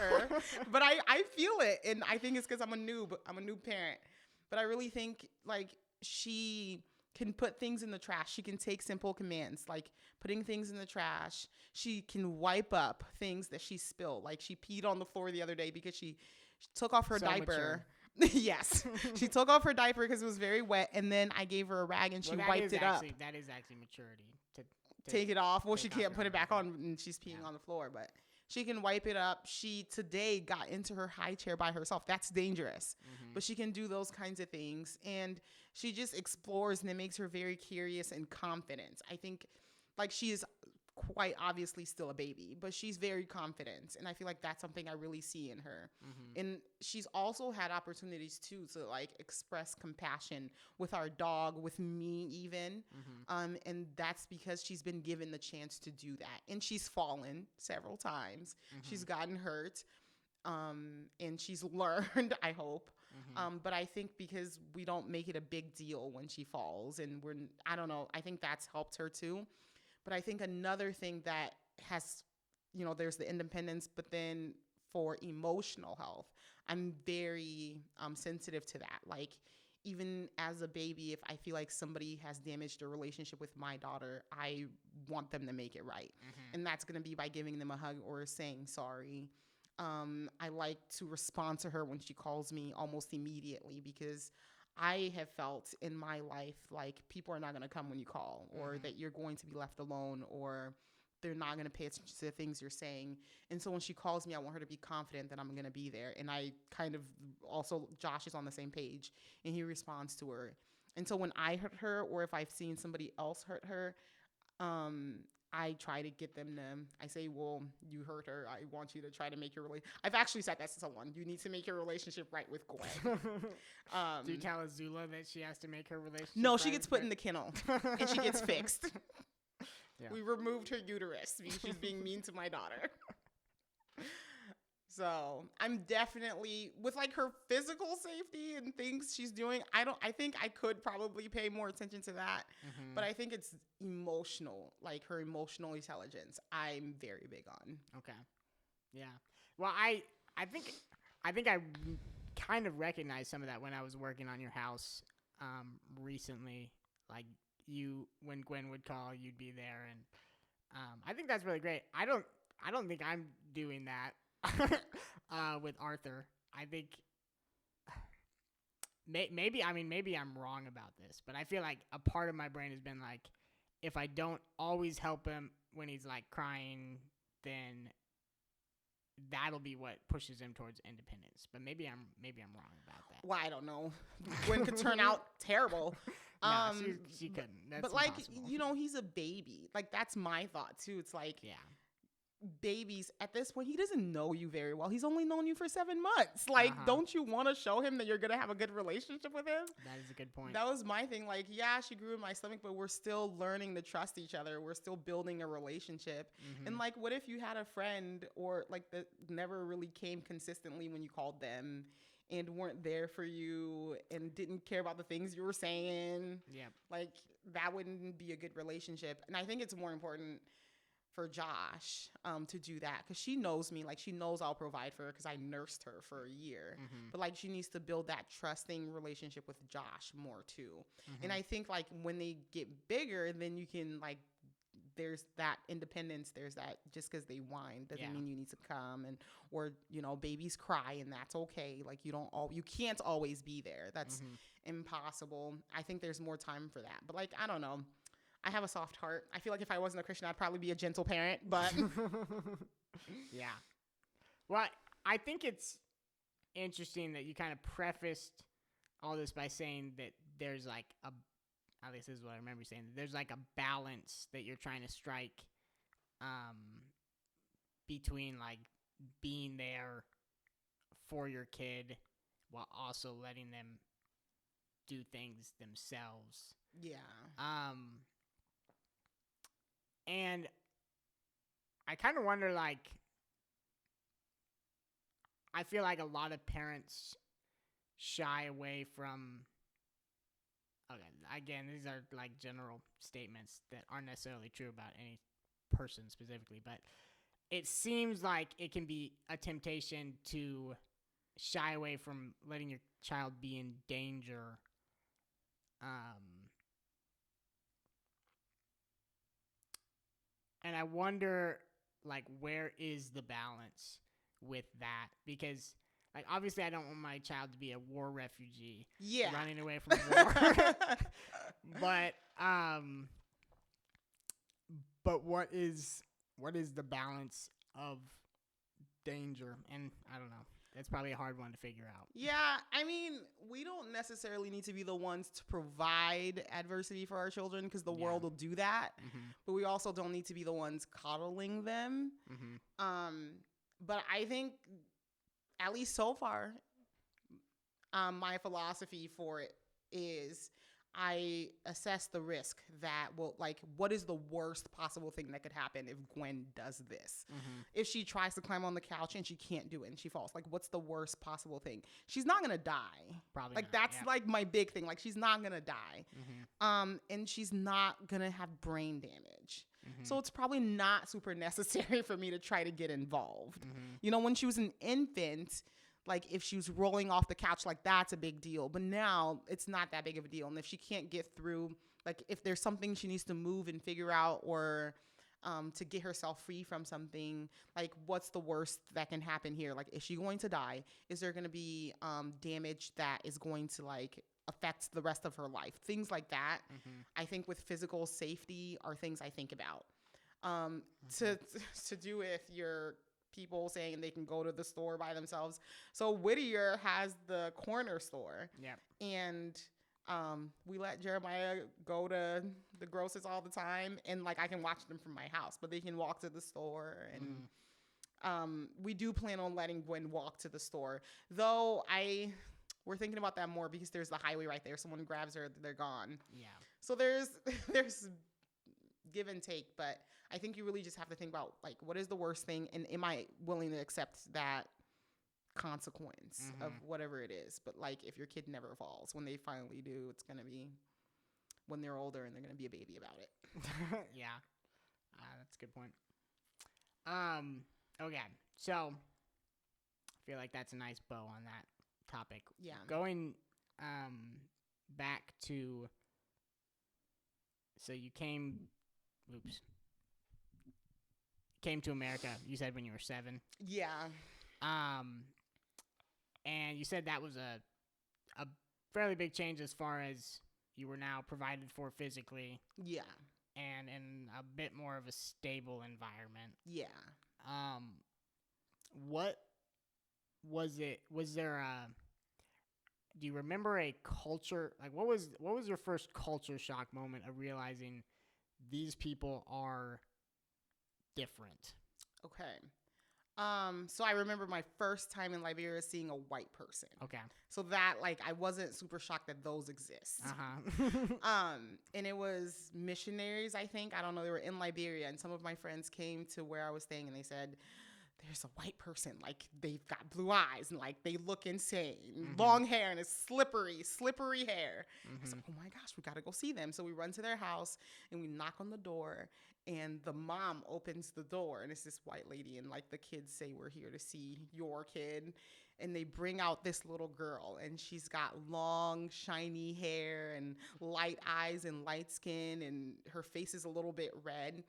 but I feel it, and I think it's because I'm a noob parent. But I really think like she can put things in the trash. She can take simple commands like putting things in the trash. She can wipe up things that she spilled. Like she peed on the floor the other day because she took off her diaper. Yes. She took off her diaper because it was very wet, and then I gave her a rag and she wiped it up. That is actually maturity. To take it off. Well, she can't put it back on and she's peeing on the floor, but she can wipe it up. She today got into her high chair by herself. That's dangerous. But she can do those kinds of things. And she just explores, and it makes her very curious and confident. I think like she is quite obviously still a baby, but she's very confident. And I feel like that's something I really see in her. And she's also had opportunities too to like express compassion with our dog, with me even. And that's because she's been given the chance to do that. And she's fallen several times. She's gotten hurt. And she's learned, I hope. But I think because we don't make it a big deal when she falls, and I don't know, I think that's helped her too. But I think another thing that has, there's the independence, but then for emotional health, I'm very sensitive to that. Like even as a baby, if I feel like somebody has damaged a relationship with my daughter, I want them to make it right. And that's going to be by giving them a hug or saying sorry. I like to respond to her when she calls me almost immediately, because I have felt in my life like people are not going to come when you call, or that you're going to be left alone, or they're not going to pay attention to the things you're saying. And so when she calls me, I want her to be confident that I'm going to be there. And I kind of also, Josh is on the same page, and he responds to her. And so when I hurt her, or if I've seen somebody else hurt her, I try to get them to, I say, well, you hurt her. I want you to try to make your relationship. I've actually said that to someone. You need to make your relationship right with Gwen. Do you tell Azula that she has to make her relationship No, right? she gets put in the kennel and she gets fixed. Yeah. We removed her uterus because she's being mean to my daughter. So I'm definitely, with like her physical safety and things she's doing, I think I could probably pay more attention to that. But I think it's emotional, like her emotional intelligence, I'm very big on. Okay. Yeah. Well, I think I kind of recognized some of that when I was working on your house recently. Like when Gwen would call, you'd be there, and I think that's really great. I don't think I'm doing that with Arthur. I think maybe I'm wrong about this, but I feel like a part of my brain has been like, if I don't always help him when he's like crying, then that'll be what pushes him towards independence. But maybe I'm wrong about that. Well, I don't know. Gwen could turn out terrible. No, she couldn't. That's but like impossible. he's a baby. Like that's my thought too. It's like, yeah. Babies at this point, he doesn't know you very well. He's only known you for 7 months. Like, don't you want to show him that you're gonna have a good relationship with him? That is a good point. That was my thing. Like, yeah, she grew in my stomach, but we're still learning to trust each other. We're still building a relationship. And like, what if you had a friend or like that never really came consistently when you called them, and weren't there for you and didn't care about the things you were saying? Yeah. Like, that wouldn't be a good relationship. And I think it's more important for Josh to do that, because she knows me. Like, she knows I'll provide for her because I nursed her for a year. But like, she needs to build that trusting relationship with Josh more too. And I think like when they get bigger, then you can like, there's that independence. There's that, just because they whine doesn't mean you need to come, and or babies cry, and that's okay. Like, you can't always be there. That's impossible. I think there's more time for that. But like, I don't know. I have a soft heart. I feel like if I wasn't a Christian, I'd probably be a gentle parent, but yeah. Well, I think it's interesting that you kind of prefaced all this by saying that there's like at least this is what I remember saying, there's like a balance that you're trying to strike between like being there for your kid while also letting them do things themselves. yeah. And I kind of wonder, like, I feel like a lot of parents shy away from. Okay, again, these are like general statements that aren't necessarily true about any person specifically, but it seems like it can be a temptation to shy away from letting your child be in danger. And I wonder, like, where is the balance with that? Because, like, obviously I don't want my child to be a war refugee running away from war. But what is the balance of danger? And I don't know. That's probably a hard one to figure out. Yeah, I mean, we don't necessarily need to be the ones to provide adversity for our children because the world will do that. But we also don't need to be the ones coddling them. But I think, at least so far, my philosophy for it is I assess the risk that will, like, what is the worst possible thing that could happen if Gwen does this? If she tries to climb on the couch and she can't do it and she falls, like, what's the worst possible thing? She's not going to die. Probably like, not, that's like my big thing. Like, she's not going to die. And she's not going to have brain damage. So it's probably not super necessary for me to try to get involved. You know, when she was an infant, like, if she was rolling off the couch, like, that's a big deal. But now it's not that big of a deal. And if she can't get through, like, if there's something she needs to move and figure out, or to get herself free from something, like, what's the worst that can happen here? Like, is she going to die? Is there going to be damage that is going to, like, affect the rest of her life? Things like that, I think, with physical safety are things I think about. To do with your people saying they can go to the store by themselves. So Whittier has the corner store. And we let Jeremiah go to the grocers all the time, and, like, I can watch them from my house, but they can walk to the store. And we do plan on letting Gwen walk to the store, though we're thinking about that more because there's the highway right there. Someone grabs her, they're gone. So there's give and take, but I think you really just have to think about, like, what is the worst thing, and am I willing to accept that consequence of whatever it is? But, like, if your kid never falls, when they finally do, it's going to be when they're older and they're going to be a baby about it. That's a good point. Okay, so I feel like that's a nice bow on that topic. Going back to, so you came to America, you said, when you were 7. And you said that was a fairly big change as far as you were now provided for physically. And in a bit more of a stable environment. What was it? Was there do you remember a culture, like, what was your first culture shock moment of realizing these people are different? So I remember my first time in Liberia seeing a white person. So that, like, I wasn't super shocked that those exist. And it was missionaries, I think. I don't know. They were in Liberia, and some of my friends came to where I was staying, and they said, there's a white person, like, they've got blue eyes, and, like, they look insane. Long hair, and it's slippery hair. I was like, oh my gosh, we got to go see them. So we run to their house, and we knock on the door, and the mom opens the door, and it's this white lady, and, like, the kids say, we're here to see your kid. And they bring out this little girl, and she's got long, shiny hair and light eyes and light skin, and her face is a little bit red.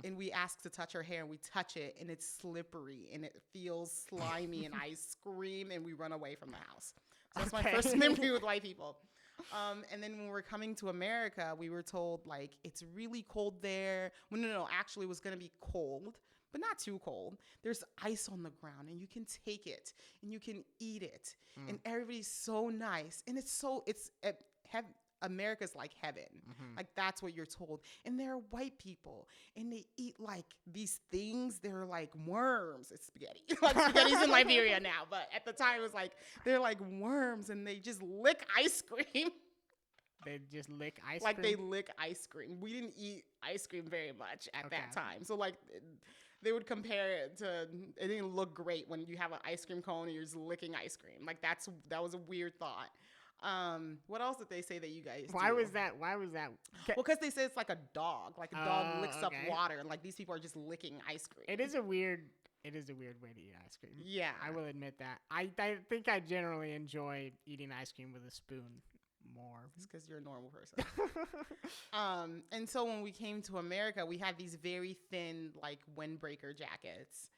And we ask to touch her hair, and we touch it, and it's slippery, and it feels slimy, and I scream, and we run away from the house. So that's my first memory with white people. And then when we're coming to America, we were told, like, it's really cold there. Well, no, actually it was going to be cold, but not too cold. There's ice on the ground, and you can take it, and you can eat it, and everybody's so nice, and America's like heaven. Like, that's what you're told. And they're white people, and they eat, like, these things. They're like worms. It's spaghetti. Like, spaghetti's in Liberia now, but at the time it was like they're like worms, and they just lick ice cream. They just lick ice Like cream? they lick ice cream. We didn't eat ice cream very much at Okay. that time. So like they would compare it to, it didn't look great when you have an ice cream cone and you're just licking ice cream. Like that was a weird thought. What else did they say that you guys Why do? was that? Well, because they say it's like a dog. Like a dog licks up okay. water, and like these people are just licking ice cream. It is a weird way to eat ice cream. Yeah. I will admit that. I think I generally enjoy eating ice cream with a spoon more. It's because you're a normal person. And so when we came to America, we had these very thin, like, windbreaker jackets.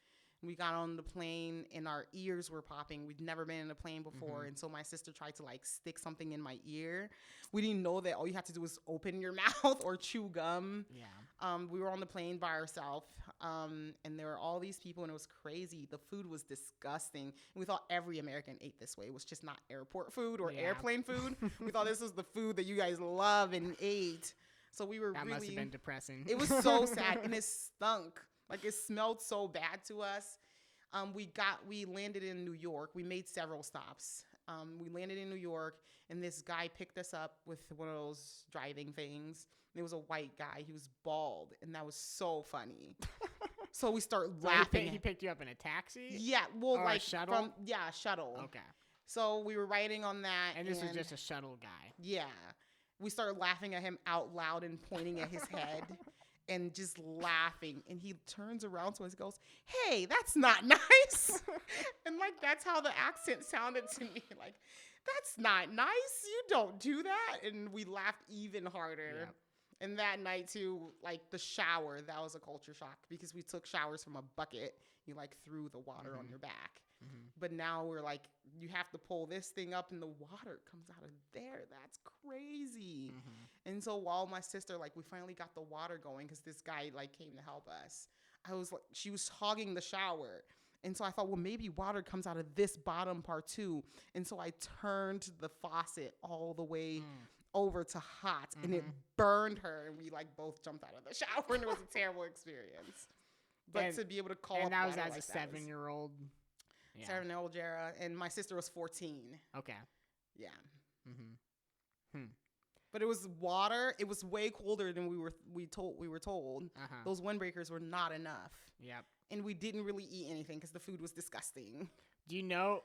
We got on the plane and our ears were popping. We'd never been in a plane before. And so my sister tried to like stick something in my ear. We didn't know that all you had to do was open your mouth or chew gum. Yeah. We were on the plane by ourselves. And there were all these people and it was crazy. The food was disgusting. And we thought every American ate this way. It was just not airport food or airplane food. We thought this was the food that you guys love and ate. So we were that really... must have been depressing. It was so sad and it stunk. Like it smelled so bad to us. We landed in New York. We made several stops. We landed in New York and this guy picked us up with one of those driving things. It was a white guy. He was bald and that was so funny. So we start laughing. He picked you up in a taxi? Yeah, well, or like a shuttle? Shuttle. Okay. So we were riding on that. And this was just a shuttle guy. Yeah. We started laughing at him out loud and pointing at his head. And just laughing. And he turns around to us and goes, "Hey, that's not nice." And like, that's how the accent sounded to me. Like, "That's not nice. You don't do that." And we laughed even harder. Yep. And that night too, like the shower, that was a culture shock because we took showers from a bucket. You like threw the water on your back. But now we're like, you have to pull this thing up and the water comes out of there. That's crazy. And so while my sister, like, we finally got the water going because this guy like came to help us. I was like, she was hogging the shower. And so I thought, well, maybe water comes out of this bottom part too. And so I turned the faucet all the way over to hot and it burned her. And we like both jumped out of the shower and it was a terrible experience. But to be able to call up that was water as like a 7-year-old. Yeah. 7-year-old Jerra, and my sister was 14. Okay. Yeah. But it was water. It was way colder than we were told. Those windbreakers were not enough. Yep. And we didn't really eat anything because the food was disgusting. Do you know?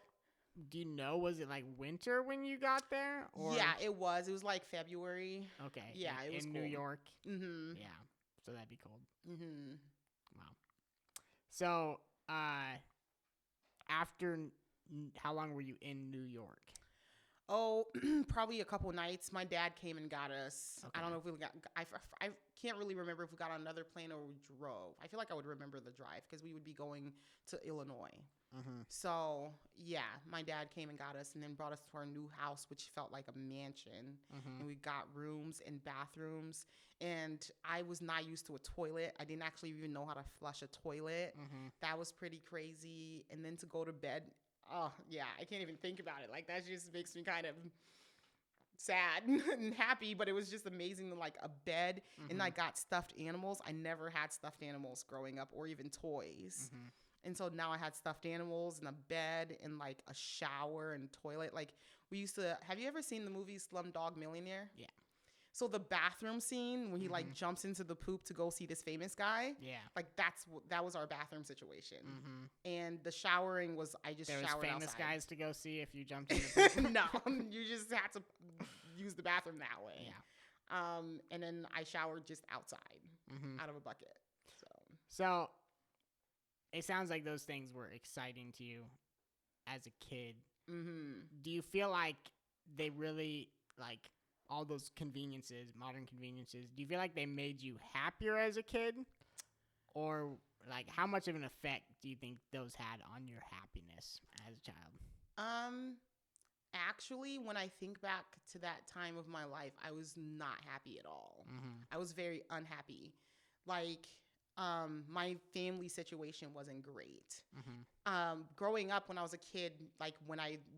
Was it like winter when you got there? Or? Yeah, it was. It was like February. Okay. Yeah, it was in cold. New York. Yeah. So that'd be cold. Wow. So, after how long were you in New York? Oh, probably a couple nights. My dad came and got us. Okay. I don't know if we got. I can't really remember if we got on another plane or we drove. I feel like I would remember the drive because we would be going to Illinois. So yeah, my dad came and got us, and then brought us to our new house, which felt like a mansion. And we got rooms and bathrooms. And I was not used to a toilet. I didn't actually even know how to flush a toilet. That was pretty crazy. And then to go to bed. Oh, yeah, I can't even think about it. Like, that just makes me kind of sad and happy, but it was just amazing to, like, a bed. And I got stuffed animals. I never had stuffed animals growing up or even toys. And so now I had stuffed animals and a bed and, like, a shower and toilet. Like, we used to – have you ever seen the movie Slumdog Millionaire? Yeah. So the bathroom scene when he like jumps into the poop to go see this famous guy, like that was our bathroom situation. And the showering was I just there was showered famous outside. guys to go see if you jumped in the poop. No, you just had to use the bathroom that way. Yeah. And then I showered just outside out of a bucket. So it sounds like those things were exciting to you as a kid. Do you feel like they really like all those conveniences, modern conveniences, do you feel like they made you happier as a kid? Or, like, how much of an effect do you think those had on your happiness as a child? Actually, when I think back to that time of my life, I was not happy at all. I was very unhappy. Like, my family situation wasn't great. Growing up when I was a kid, like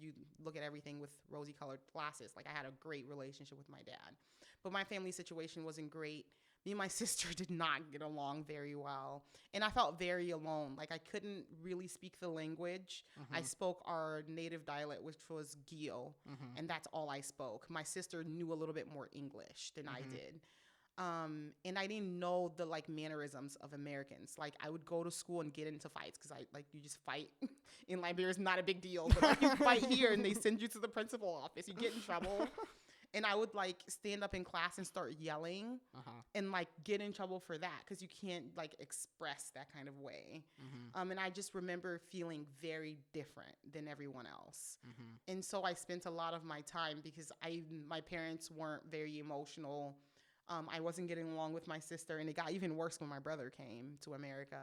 you look at everything with rosy colored glasses, like I had a great relationship with my dad, but my family situation wasn't great me and my sister did not get along very well. And I felt very alone. Like, I couldn't really speak the language. I spoke our native dialect, which was Gio, and that's all I spoke. My sister knew a little bit more English than I did. And I didn't know the like mannerisms of Americans. Like, I would go to school and get into fights because you just fight in Liberia is not a big deal, but like, you fight here and they send you to the principal office. You get in trouble. And I would like stand up in class and start yelling and like get in trouble for that because you can't like express that kind of way. And I just remember feeling very different than everyone else. And so I spent a lot of my time because my parents weren't very emotional. I wasn't getting along with my sister, and it got even worse when my brother came to America.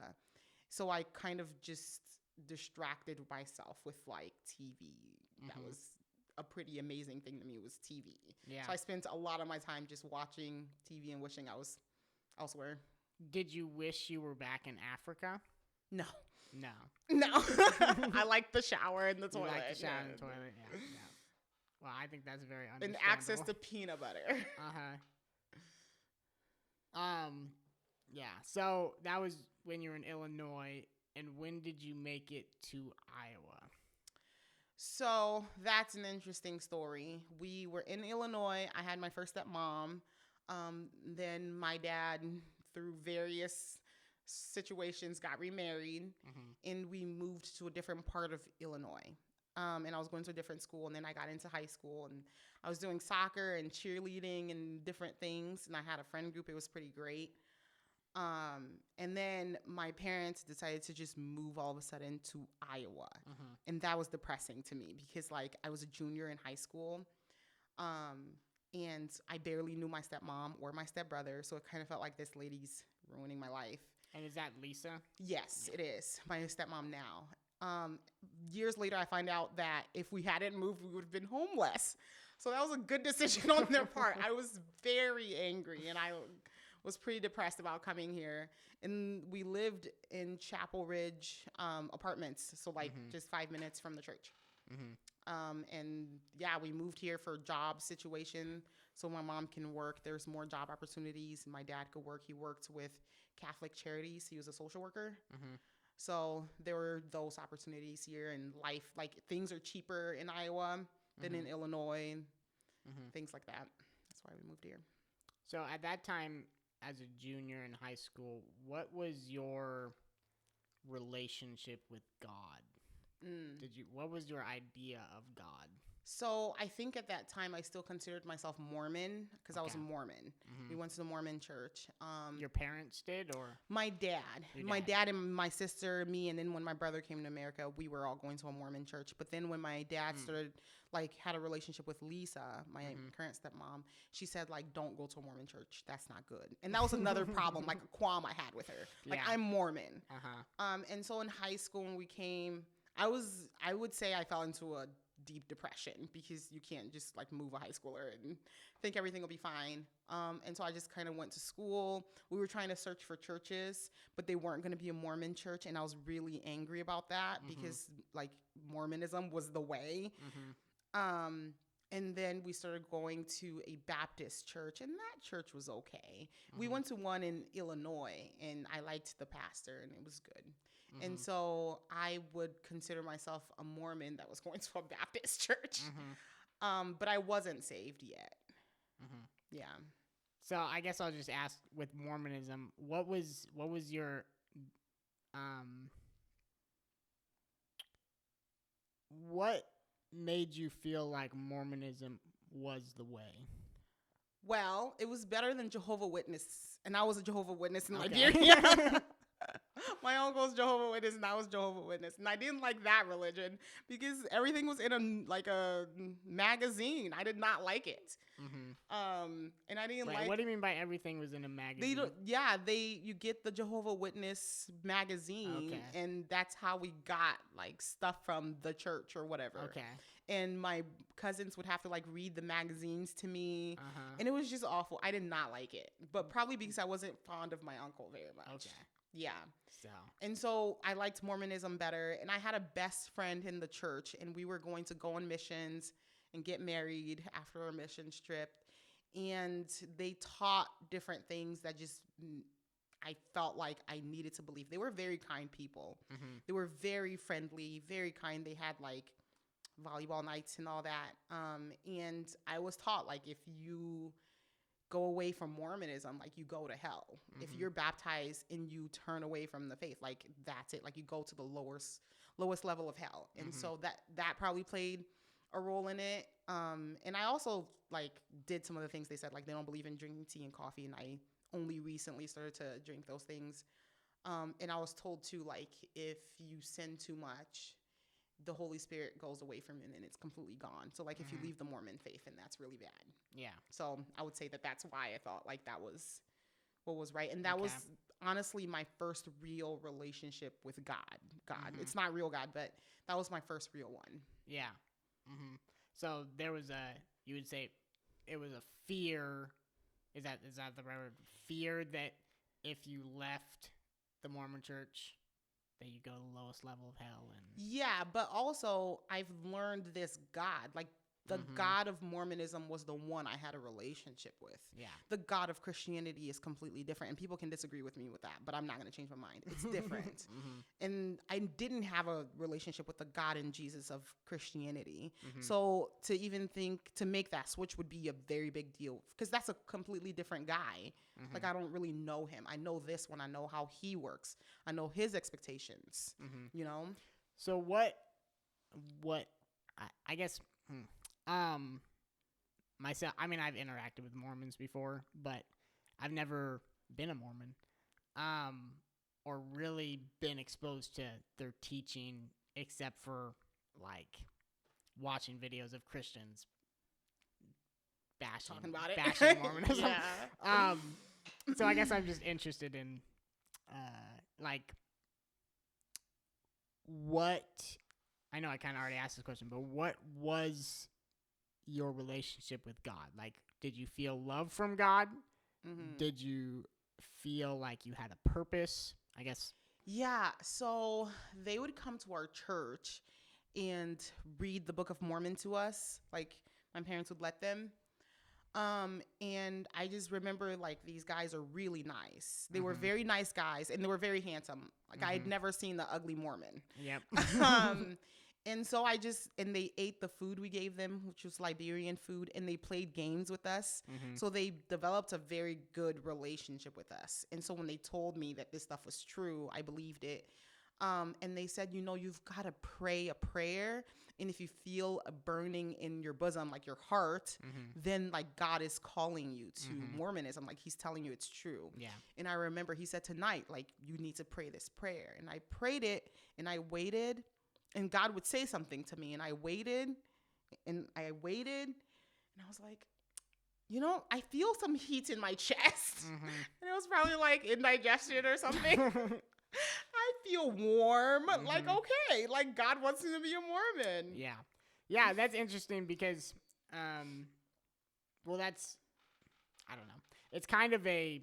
So I kind of just distracted myself with like TV. That was a pretty amazing thing to me, was TV. Yeah. So I spent a lot of my time just watching TV and wishing I was elsewhere. Did you wish you were back in Africa? No. No. I like the shower and the toilet. You like the shower and the toilet, yeah. Well, I think that's very understandable. And access to peanut butter. Yeah. So that was when you were in Illinois, and when did you make it to Iowa? So that's an interesting story. We were in Illinois. I had my first stepmom. Then my dad, through various situations, got remarried, and we moved to a different part of Illinois. And I was going to a different school, and then I got into high school, and I was doing soccer and cheerleading and different things, and I had a friend group. It was pretty great. And then my parents decided to just move all of a sudden to Iowa. And that was depressing to me because like I was a junior in high school. And I barely knew my stepmom or my stepbrother. So it kind of felt like this lady's ruining my life. And is that Lisa? Yes, it is. My stepmom now. Years later, I find out that if we hadn't moved, we would have been homeless. So that was a good decision on their part. I was very angry, and I was pretty depressed about coming here. And we lived in Chapel Ridge apartments, so like just 5 minutes from the church. And yeah, we moved here for job situation so my mom can work. There's more job opportunities. My dad could work. He worked with Catholic Charities. He was a social worker. So there were those opportunities here, and life, like things are cheaper in Iowa than in Illinois, and things like that. That's why we moved here. So at that time, as a junior in high school, what was your relationship with God? What was your idea of God? So I think at that time I still considered myself Mormon because I was a Mormon. We went to the Mormon church. Your parents did, or? My dad. My dad and my sister, me, and then when my brother came to America, we were all going to a Mormon church. But then when my dad started, like, had a relationship with Lisa, my current stepmom, she said, like, don't go to a Mormon church. That's not good. And that was another problem, like a qualm I had with her. Like, I'm Mormon. And so in high school when we came, I would say I fell into a deep depression because you can't just like move a high schooler and think everything will be fine. And so I just kind of went to school. We were trying to search for churches, but they weren't going to be a Mormon church. And I was really angry about that because like Mormonism was the way. And then we started going to a Baptist church, and that church was okay. We went to one in Illinois, and I liked the pastor, and it was good. And so I would consider myself a Mormon that was going to a Baptist church. But I wasn't saved yet. Yeah. So I guess I'll just ask, with Mormonism, what was your what made you feel like Mormonism was the way? Well, it was better than Jehovah's Witness, and I was a Jehovah's Witness in Liberia. My uncle's Jehovah's Witness, and I was Jehovah's Witness, and I didn't like that religion because everything was in a magazine. I did not like it. And I didn't like. What do you mean by everything was in a magazine? You get the Jehovah's Witness magazine, and that's how we got like stuff from the church or whatever. And my cousins would have to like read the magazines to me, and it was just awful. I did not like it, but probably because I wasn't fond of my uncle very much. Yeah. And so I liked Mormonism better. And I had a best friend in the church, and we were going to go on missions and get married after our mission trip. and they taught different things that just I felt like I needed to believe. They were very kind people. Mm-hmm. They were very friendly, very kind. They had like volleyball nights and all that. And I was taught, like, if you go away from Mormonism, like, you go to hell. Mm-hmm. If you're baptized and you turn away from the faith, like, that's it. Like, you go to the lowest level of hell. And Mm-hmm. so that probably played a role in it. And I also, like, did some of the things they said, like, they don't believe in drinking tea and coffee, and I only recently started to drink those things. And I was told too, like, if you sin too much, the Holy Spirit goes away from you and it's completely gone. So, like, if you leave the Mormon faith, and that's really bad. Yeah. So I would say that that's why I thought like that was what was right. And that was honestly my first real relationship with God. Mm-hmm. It's not real God, but that was my first real one. Yeah. Mm-hmm. So there was you would say it was a fear. Is that the right word? Fear that if you left the Mormon church, that you go to the lowest level of hell. And yeah, but also I've learned this God, like the God of Mormonism was the one I had a relationship with. Yeah. The God of Christianity is completely different, and people can disagree with me with that, but I'm not going to change my mind. It's different. And I didn't have a relationship with the God and Jesus of Christianity. So to make that switch would be a very big deal, because that's a completely different guy. Like, I don't really know him. I know this one. I know how he works. I know his expectations, you know? So what I guess myself, I mean, I've interacted with Mormons before, but I've never been a Mormon, or really been exposed to their teaching, except for like watching videos of Christians bashing Mormonism. Yeah. So I guess I'm just interested in like what, I know I kind of already asked this question, but what was your relationship with God? Like, did you feel love from God? Did you feel like you had a purpose? I guess. Yeah. So they would come to our church and read the Book of Mormon to us. Like, my parents would let them. And I just remember, like, these guys are really nice. They were very nice guys, and they were very handsome. Like, I had never seen the ugly Mormon. Yep. And so and they ate the food we gave them, which was Liberian food, and they played games with us. So they developed a very good relationship with us. And so when they told me that this stuff was true, I believed it. And they said, you've got to pray a prayer. And if you feel a burning in your bosom, like your heart, then, like, God is calling you to Mormonism. Like, he's telling you it's true. Yeah. And I remember he said, tonight, like, you need to pray this prayer. And I prayed it, and I waited, and God would say something to me. And I waited, and I was like, I feel some heat in my chest. And it was probably like indigestion or something. I feel warm. Like, okay, like, God wants me to be a Mormon. Yeah. Yeah, that's interesting because, well, that's, I don't know. It's kind of a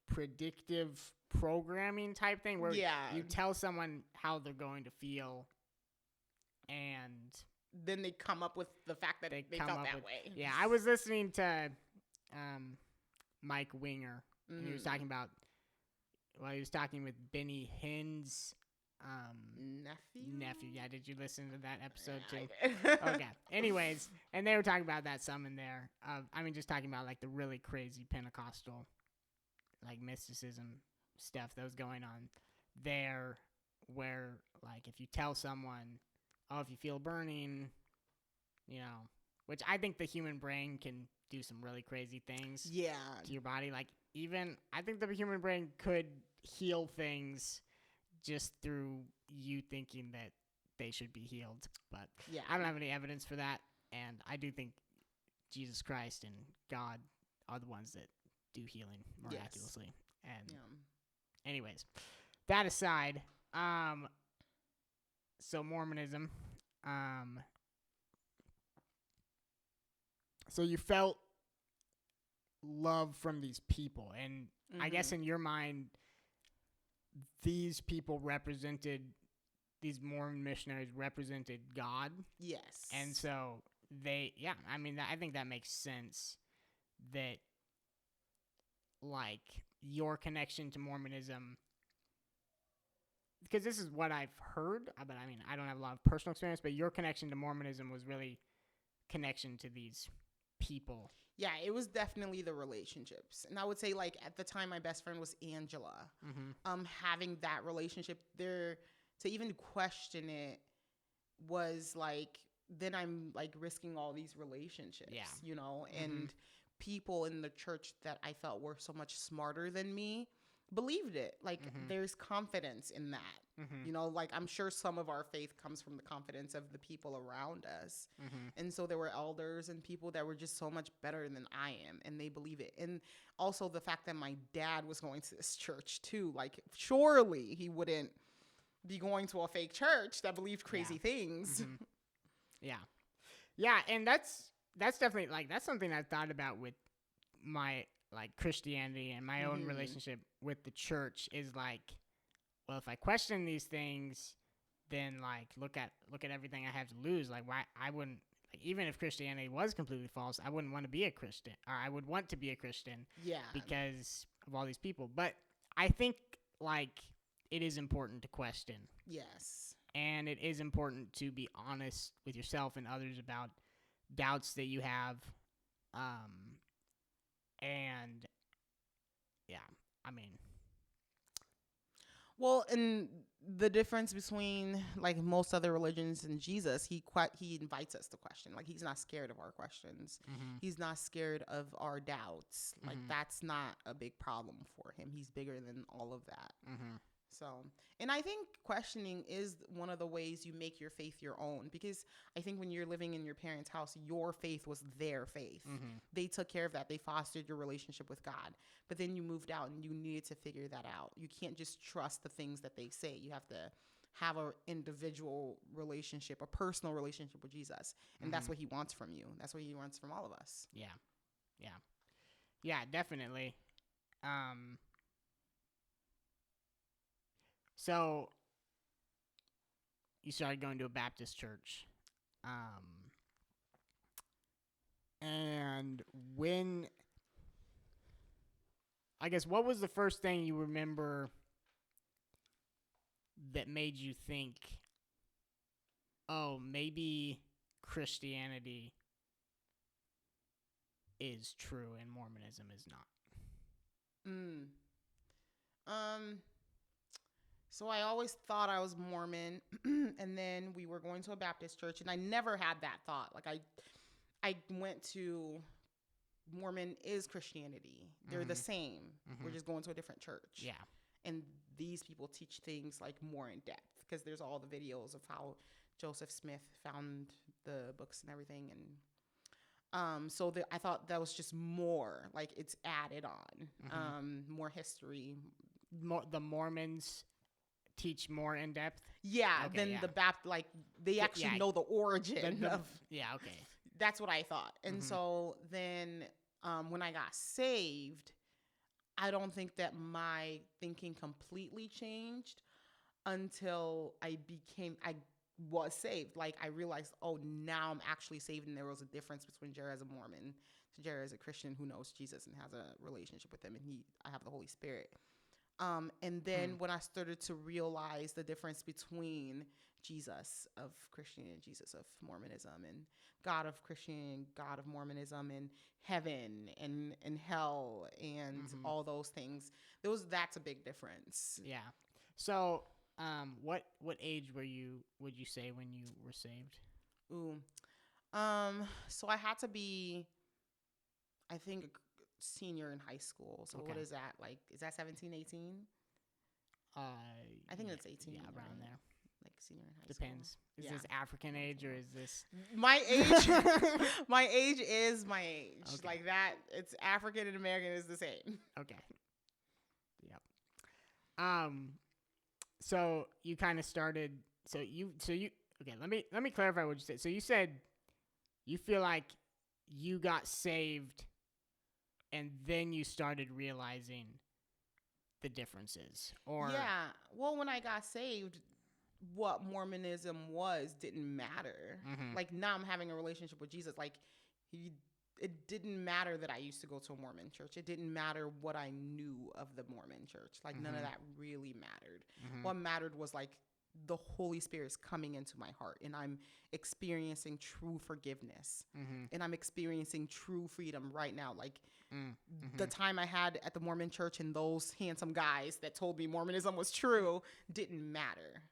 predictive programming type thing where you tell someone how they're going to feel, and then they come up with the fact that they felt that way. Yeah, I was listening to Mike Winger, and he was talking about, he was talking with Benny Hinn's nephew. Yeah, did you listen to that episode too? Okay. Anyways, and they were talking about that some in there. Just talking about, like, the really crazy Pentecostal, like, mysticism stuff that was going on there, where, like, if you tell someone, oh, if you feel burning, which I think the human brain can do some really crazy things to your body. Like, even I think the human brain could heal things just through you thinking that they should be healed. But I don't have any evidence for that. And I do think Jesus Christ and God are the ones that do healing miraculously. And anyways, that aside, so Mormonism, so you felt love from these people, and I guess in your mind, these Mormon missionaries represented God. Yes. And so I mean, I think that makes sense that, like, your connection to Mormonism, because this is what I've heard, but I mean, I don't have a lot of personal experience, but your connection to Mormonism was really connection to these people. Yeah, it was definitely the relationships. And I would say, like, at the time, my best friend was Angela. Having that relationship there, to even question it was like, then I'm like risking all these relationships, you know, and people in the church that I felt were so much smarter than me believed it. Like, there's confidence in that. You know, like, I'm sure some of our faith comes from the confidence of the people around us. And so there were elders and people that were just so much better than I am, and they believe it. And also the fact that my dad was going to this church too, like, surely he wouldn't be going to a fake church that believed crazy things. Yeah, and that's definitely, like, that's something I've thought about with my, like, Christianity and my own relationship with the church is, like, well, if I question these things, then, like, look at everything I have to lose. Like, why I wouldn't, like, even if Christianity was completely false, I wouldn't want to be a Christian, or I would want to be a Christian, because of all these people. But I think, like, it is important to question. Yes. And it is important to be honest with yourself and others about doubts that you have. And yeah, I mean. Well, and the difference between, like, most other religions and Jesus, he invites us to question. Like, he's not scared of our questions. He's not scared of our doubts. Like, that's not a big problem for him. He's bigger than all of that. So, and I think questioning is one of the ways you make your faith your own, because I think when you're living in your parents' house, your faith was their faith. They took care of that. They fostered your relationship with God. But then you moved out and you needed to figure that out. You can't just trust the things that they say. You have to have an individual relationship, a personal relationship with Jesus. And that's what he wants from you. That's what he wants from all of us. Yeah, definitely. So you started going to a Baptist church. And when, I guess, what was the first thing you remember that made you think, oh, maybe Christianity is true and Mormonism is not? So I always thought I was Mormon, and then we were going to a Baptist church, and I never had that thought. Like, I went to, Mormon is Christianity. They're the same. We're just going to a different church. Yeah. And these people teach things, like, more in depth, because there's all the videos of how Joseph Smith found the books and everything. And so I thought that was just more, like, it's added on, more history. The Mormons teach more in depth? Than the Baptist, like, they actually know the origin of. Okay. That's what I thought. And so then when I got saved, I don't think that my thinking completely changed until I was saved. Like, I realized, oh, now I'm actually saved, and there was a difference between Jerra as a Mormon to Jerra as a Christian who knows Jesus and has a relationship with him, and I have the Holy Spirit. And then when I started to realize the difference between Jesus of Christianity and Jesus of Mormonism, and God of Christianity and God of Mormonism, and heaven and hell and all those things, that's a big difference. Yeah. So, what age would you say when you were saved? So I had to be, I think, senior in high school. So what is that, like, is that 17, 18? I think that's 18. Yeah, around there. Like, senior in high Depends. school. Is this African age or is this my age? My age is my age. Okay. Like that, it's African and American is the same. Okay. Yep. So you kind of started. So you. Okay. Let me clarify what you said. So you said you feel like you got saved, and then you started realizing the differences, or yeah. Well, when I got saved, what Mormonism didn't matter. Like now I'm having a relationship with Jesus. Like it didn't matter that I used to go to a Mormon church. It didn't matter what I knew of the Mormon church. Like none of that really mattered. What mattered was like the Holy Spirit is coming into my heart and I'm experiencing true forgiveness and I'm experiencing true freedom right now. Like the time I had at the Mormon church and those handsome guys that told me Mormonism was true didn't matter.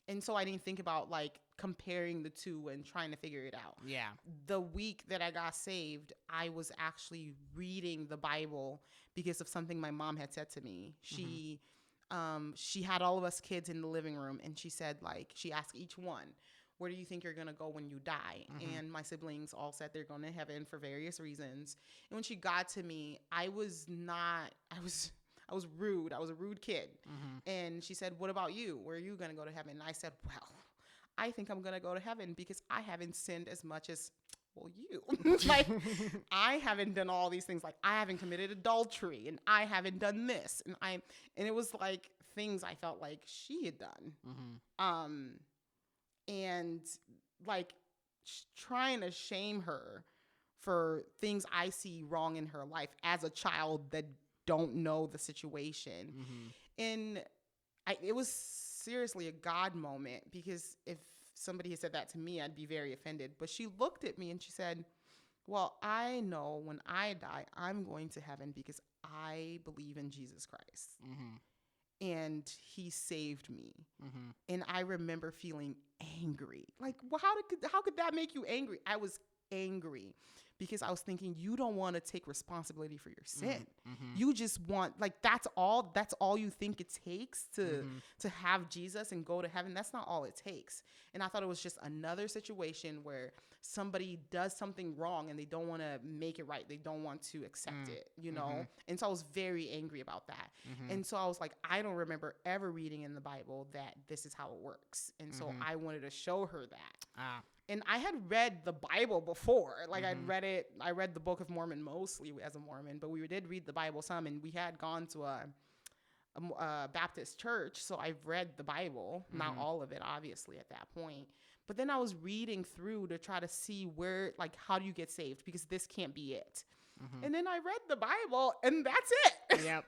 And so I didn't think about like comparing the two and trying to figure it out. Yeah. The week that I got saved, I was actually reading the Bible because of something my mom had said to me. She had all of us kids in the living room and she said, like, she asked each one, where do you think you're going to go when you die? And my siblings all said they're going to heaven for various reasons. And when she got to me, I was rude. I was a rude kid. And she said, what about you? Where are you going to go to heaven? And I said, well, I think I'm going to go to heaven because I haven't sinned as much as, well, you. Like, I haven't done all these things. Like, I haven't committed adultery and I haven't done this. And it was like things I felt like she had done. And like trying to shame her for things I see wrong in her life as a child that don't know the situation. And it was seriously a God moment because if somebody had said that to me, I'd be very offended. But she looked at me and she said, well, I know when I die, I'm going to heaven because I believe in Jesus Christ. And he saved me. And I remember feeling angry. Like, well, how could that make you angry? I was angry because I was thinking, you don't want to take responsibility for your sin. You just want, like, that's all you think it takes to have Jesus and go to heaven. That's not all it takes. And I thought it was just another situation where somebody does something wrong and they don't want to make it right. They don't want to accept it, you know? And so I was very angry about that. And so I was like, I don't remember ever reading in the Bible that this is how it works. And so I wanted to show her that. And I had read the Bible before. Like I read the Book of Mormon mostly as a Mormon, but we did read the Bible some, and we had gone to a Baptist church. So I've read the Bible, not all of it, obviously, at that point. But then I was reading through to try to see where, like, how do you get saved? Because this can't be it. And then I read the Bible, and that's it. Yep.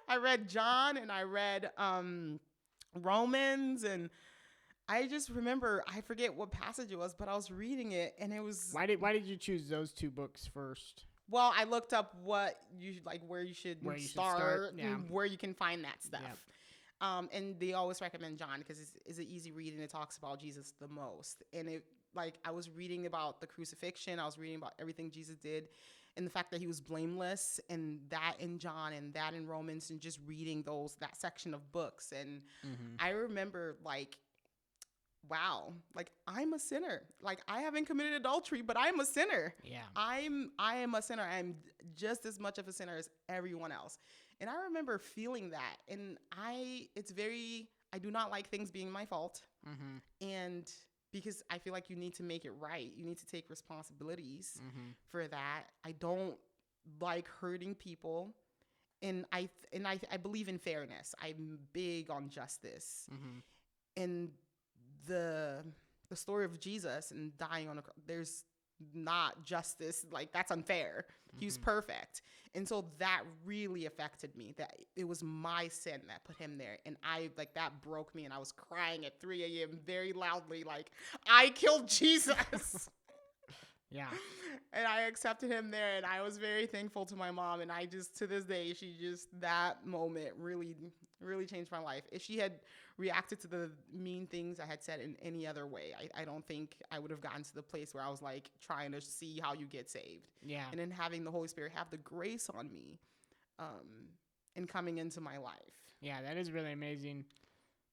I read John, and I read Romans, and I just remember, I forget what passage it was, but I was reading it, and it was... Why did you choose those two books first? Well, I looked up what you like, where you should start, and where you can find that stuff. Yep. And they always recommend John because it's an easy read and it talks about Jesus the most. And it, like, I was reading about the crucifixion, I was reading about everything Jesus did, and the fact that he was blameless, and that in John and that in Romans, and just reading that section of books. And I remember, like, wow, like, I'm a sinner. Like, I haven't committed adultery, but I'm a sinner. Yeah. I am a sinner. I'm just as much of a sinner as everyone else. And I remember feeling that. And I do not like things being my fault. And because I feel like you need to make it right. You need to take responsibilities for that. I don't like hurting people. And I believe in fairness. I'm big on justice. And the story of Jesus and dying on a cross, there's not justice. Like, that's unfair. He was perfect. And so that really affected me, that it was my sin that put him there. And that broke me, and I was crying at 3 a.m. very loudly, like, I killed Jesus. Yeah. And I accepted him there, and I was very thankful to my mom. And I just, to this day, that moment really, really changed my life. If she had reacted to the mean things I had said in any other way, I don't think I would have gotten to the place where I was, like, trying to see how you get saved. Yeah. And then having the Holy Spirit have the grace on me, and coming into my life. Yeah, that is really amazing.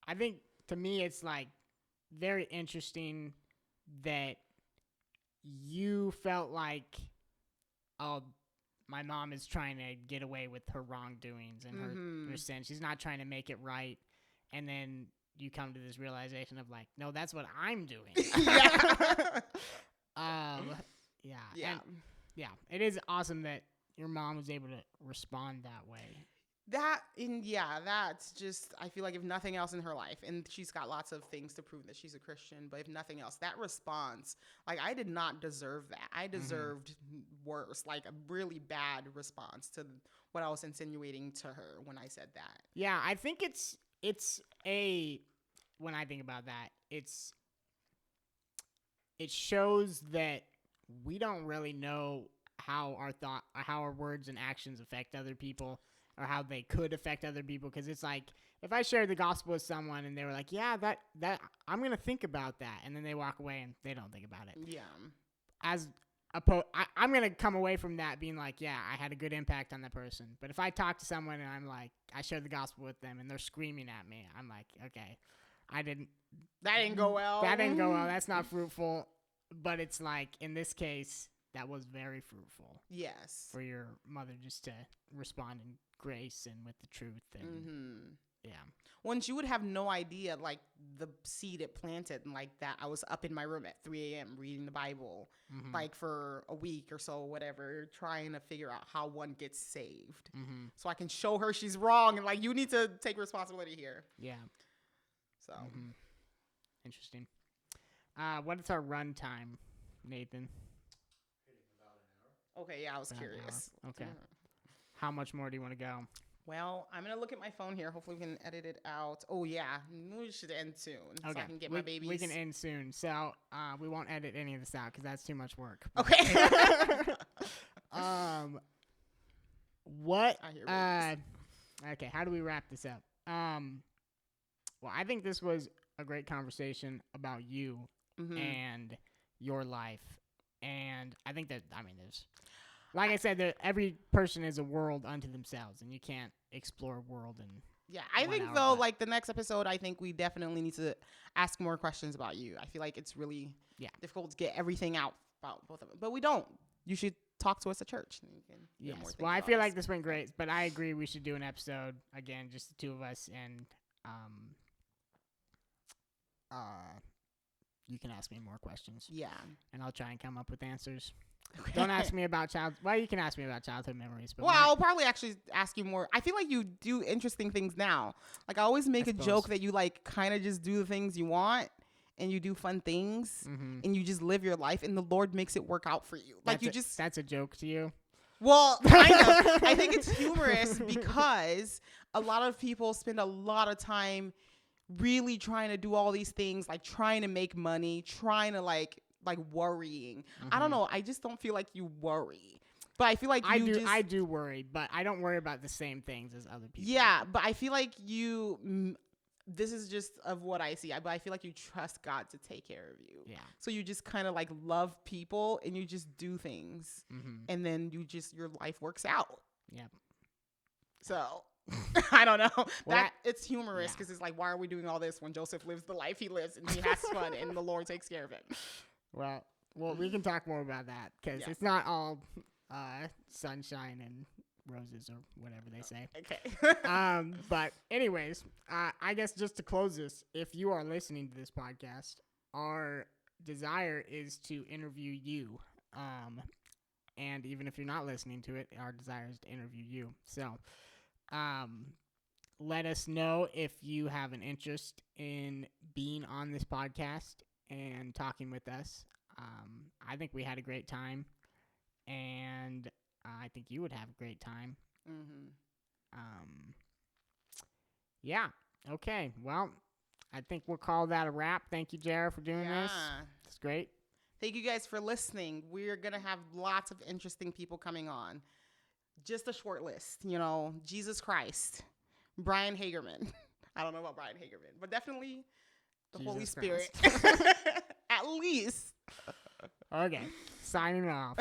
I think, to me, it's, like, very interesting that you felt like, oh, my mom is trying to get away with her wrongdoings and her sin. She's not trying to make it right. And then you come to this realization of, like, no, that's what I'm doing. Yeah. And, yeah. It is awesome that your mom was able to respond that way. That's just, I feel like if nothing else in her life, and she's got lots of things to prove that she's a Christian, but if nothing else, that response, like, I did not deserve that. I deserved worse, like a really bad response to what I was insinuating to her when I said that. Yeah, I think when I think about that, it shows that we don't really know how our words and actions affect other people, or how they could affect other people. Because it's like, if I shared the gospel with someone and they were like, yeah, that I'm gonna think about that, and then they walk away and they don't think about it. Yeah. I'm gonna come away from that being like, yeah, I had a good impact on that person. But if I talk to someone and I'm like, I shared the gospel with them and they're screaming at me, I'm like, okay, that didn't go well. That's not fruitful. But it's like, in this case, that was very fruitful. Yes. For your mother just to respond in grace and with the truth. And yeah. Once you would have no idea, like, the seed it planted, and like that, I was up in my room at 3 a.m. reading the Bible, like for a week or so, whatever, trying to figure out how one gets saved. So I can show her she's wrong, and like, you need to take responsibility here. Yeah. So. Interesting. What is our run time, Nathan? Okay, yeah, I was curious. Okay. How much more do you want to go? Well, I'm going to look at my phone here. Hopefully we can edit it out. Oh, yeah. We should end soon. Okay. So I can get my babies. We can end soon. So we won't edit any of this out because that's too much work. Okay. What? I hear babies. Okay, how do we wrap this up? Well, I think this was a great conversation about you and your life. And I think that, there's, like I said, every person is a world unto themselves, and you can't explore a world in I think, though, like, the next episode, I think we definitely need to ask more questions about you. I feel like it's really difficult to get everything out about both of them. But we don't. You should talk to us at church. And you can get more well, I feel like this went great, but I agree we should do an episode, again, just the two of us, and you can ask me more questions. Yeah. And I'll try and come up with answers. Okay. Don't ask me about you can ask me about childhood memories. But I'll probably actually ask you more. I feel like you do interesting things now. Like, I always make a joke that you, like, kind of just do the things you want, and you do fun things, and you just live your life, and the Lord makes it work out for you. Like, that's a joke to you? Well, kind of. I think it's humorous because a lot of people spend a lot of time really trying to do all these things, like trying to make money, trying to like worrying. I don't know. I just don't feel like you worry. But I feel like I do worry, but I don't worry about the same things as other people. Yeah, but I feel like this is just of what I see. But I feel like you trust God to take care of you. Yeah. So you just kind of like love people, and you just do things, and then your life works out. Yeah. So I don't know. It's humorous because it's like, why are we doing all this when Joseph lives the life he lives and he has fun and the Lord takes care of him? Well, we can talk more about that because it's not all sunshine and roses or whatever they say. Okay. But anyways, I guess just to close this, if you are listening to this podcast, our desire is to interview you. And even if you're not listening to it, our desire is to interview you. So, let us know if you have an interest in being on this podcast and talking with us. I think we had a great time, and I think you would have a great time. Yeah. Okay. Well, I think we'll call that a wrap. Thank you, Jerra, for doing this. It's great. Thank you guys for listening. We're going to have lots of interesting people coming on. Just a short list, Jesus Christ, Brian Hagerman. I don't know about Brian Hagerman, but definitely the Jesus Holy Spirit. At least. Okay. Signing off.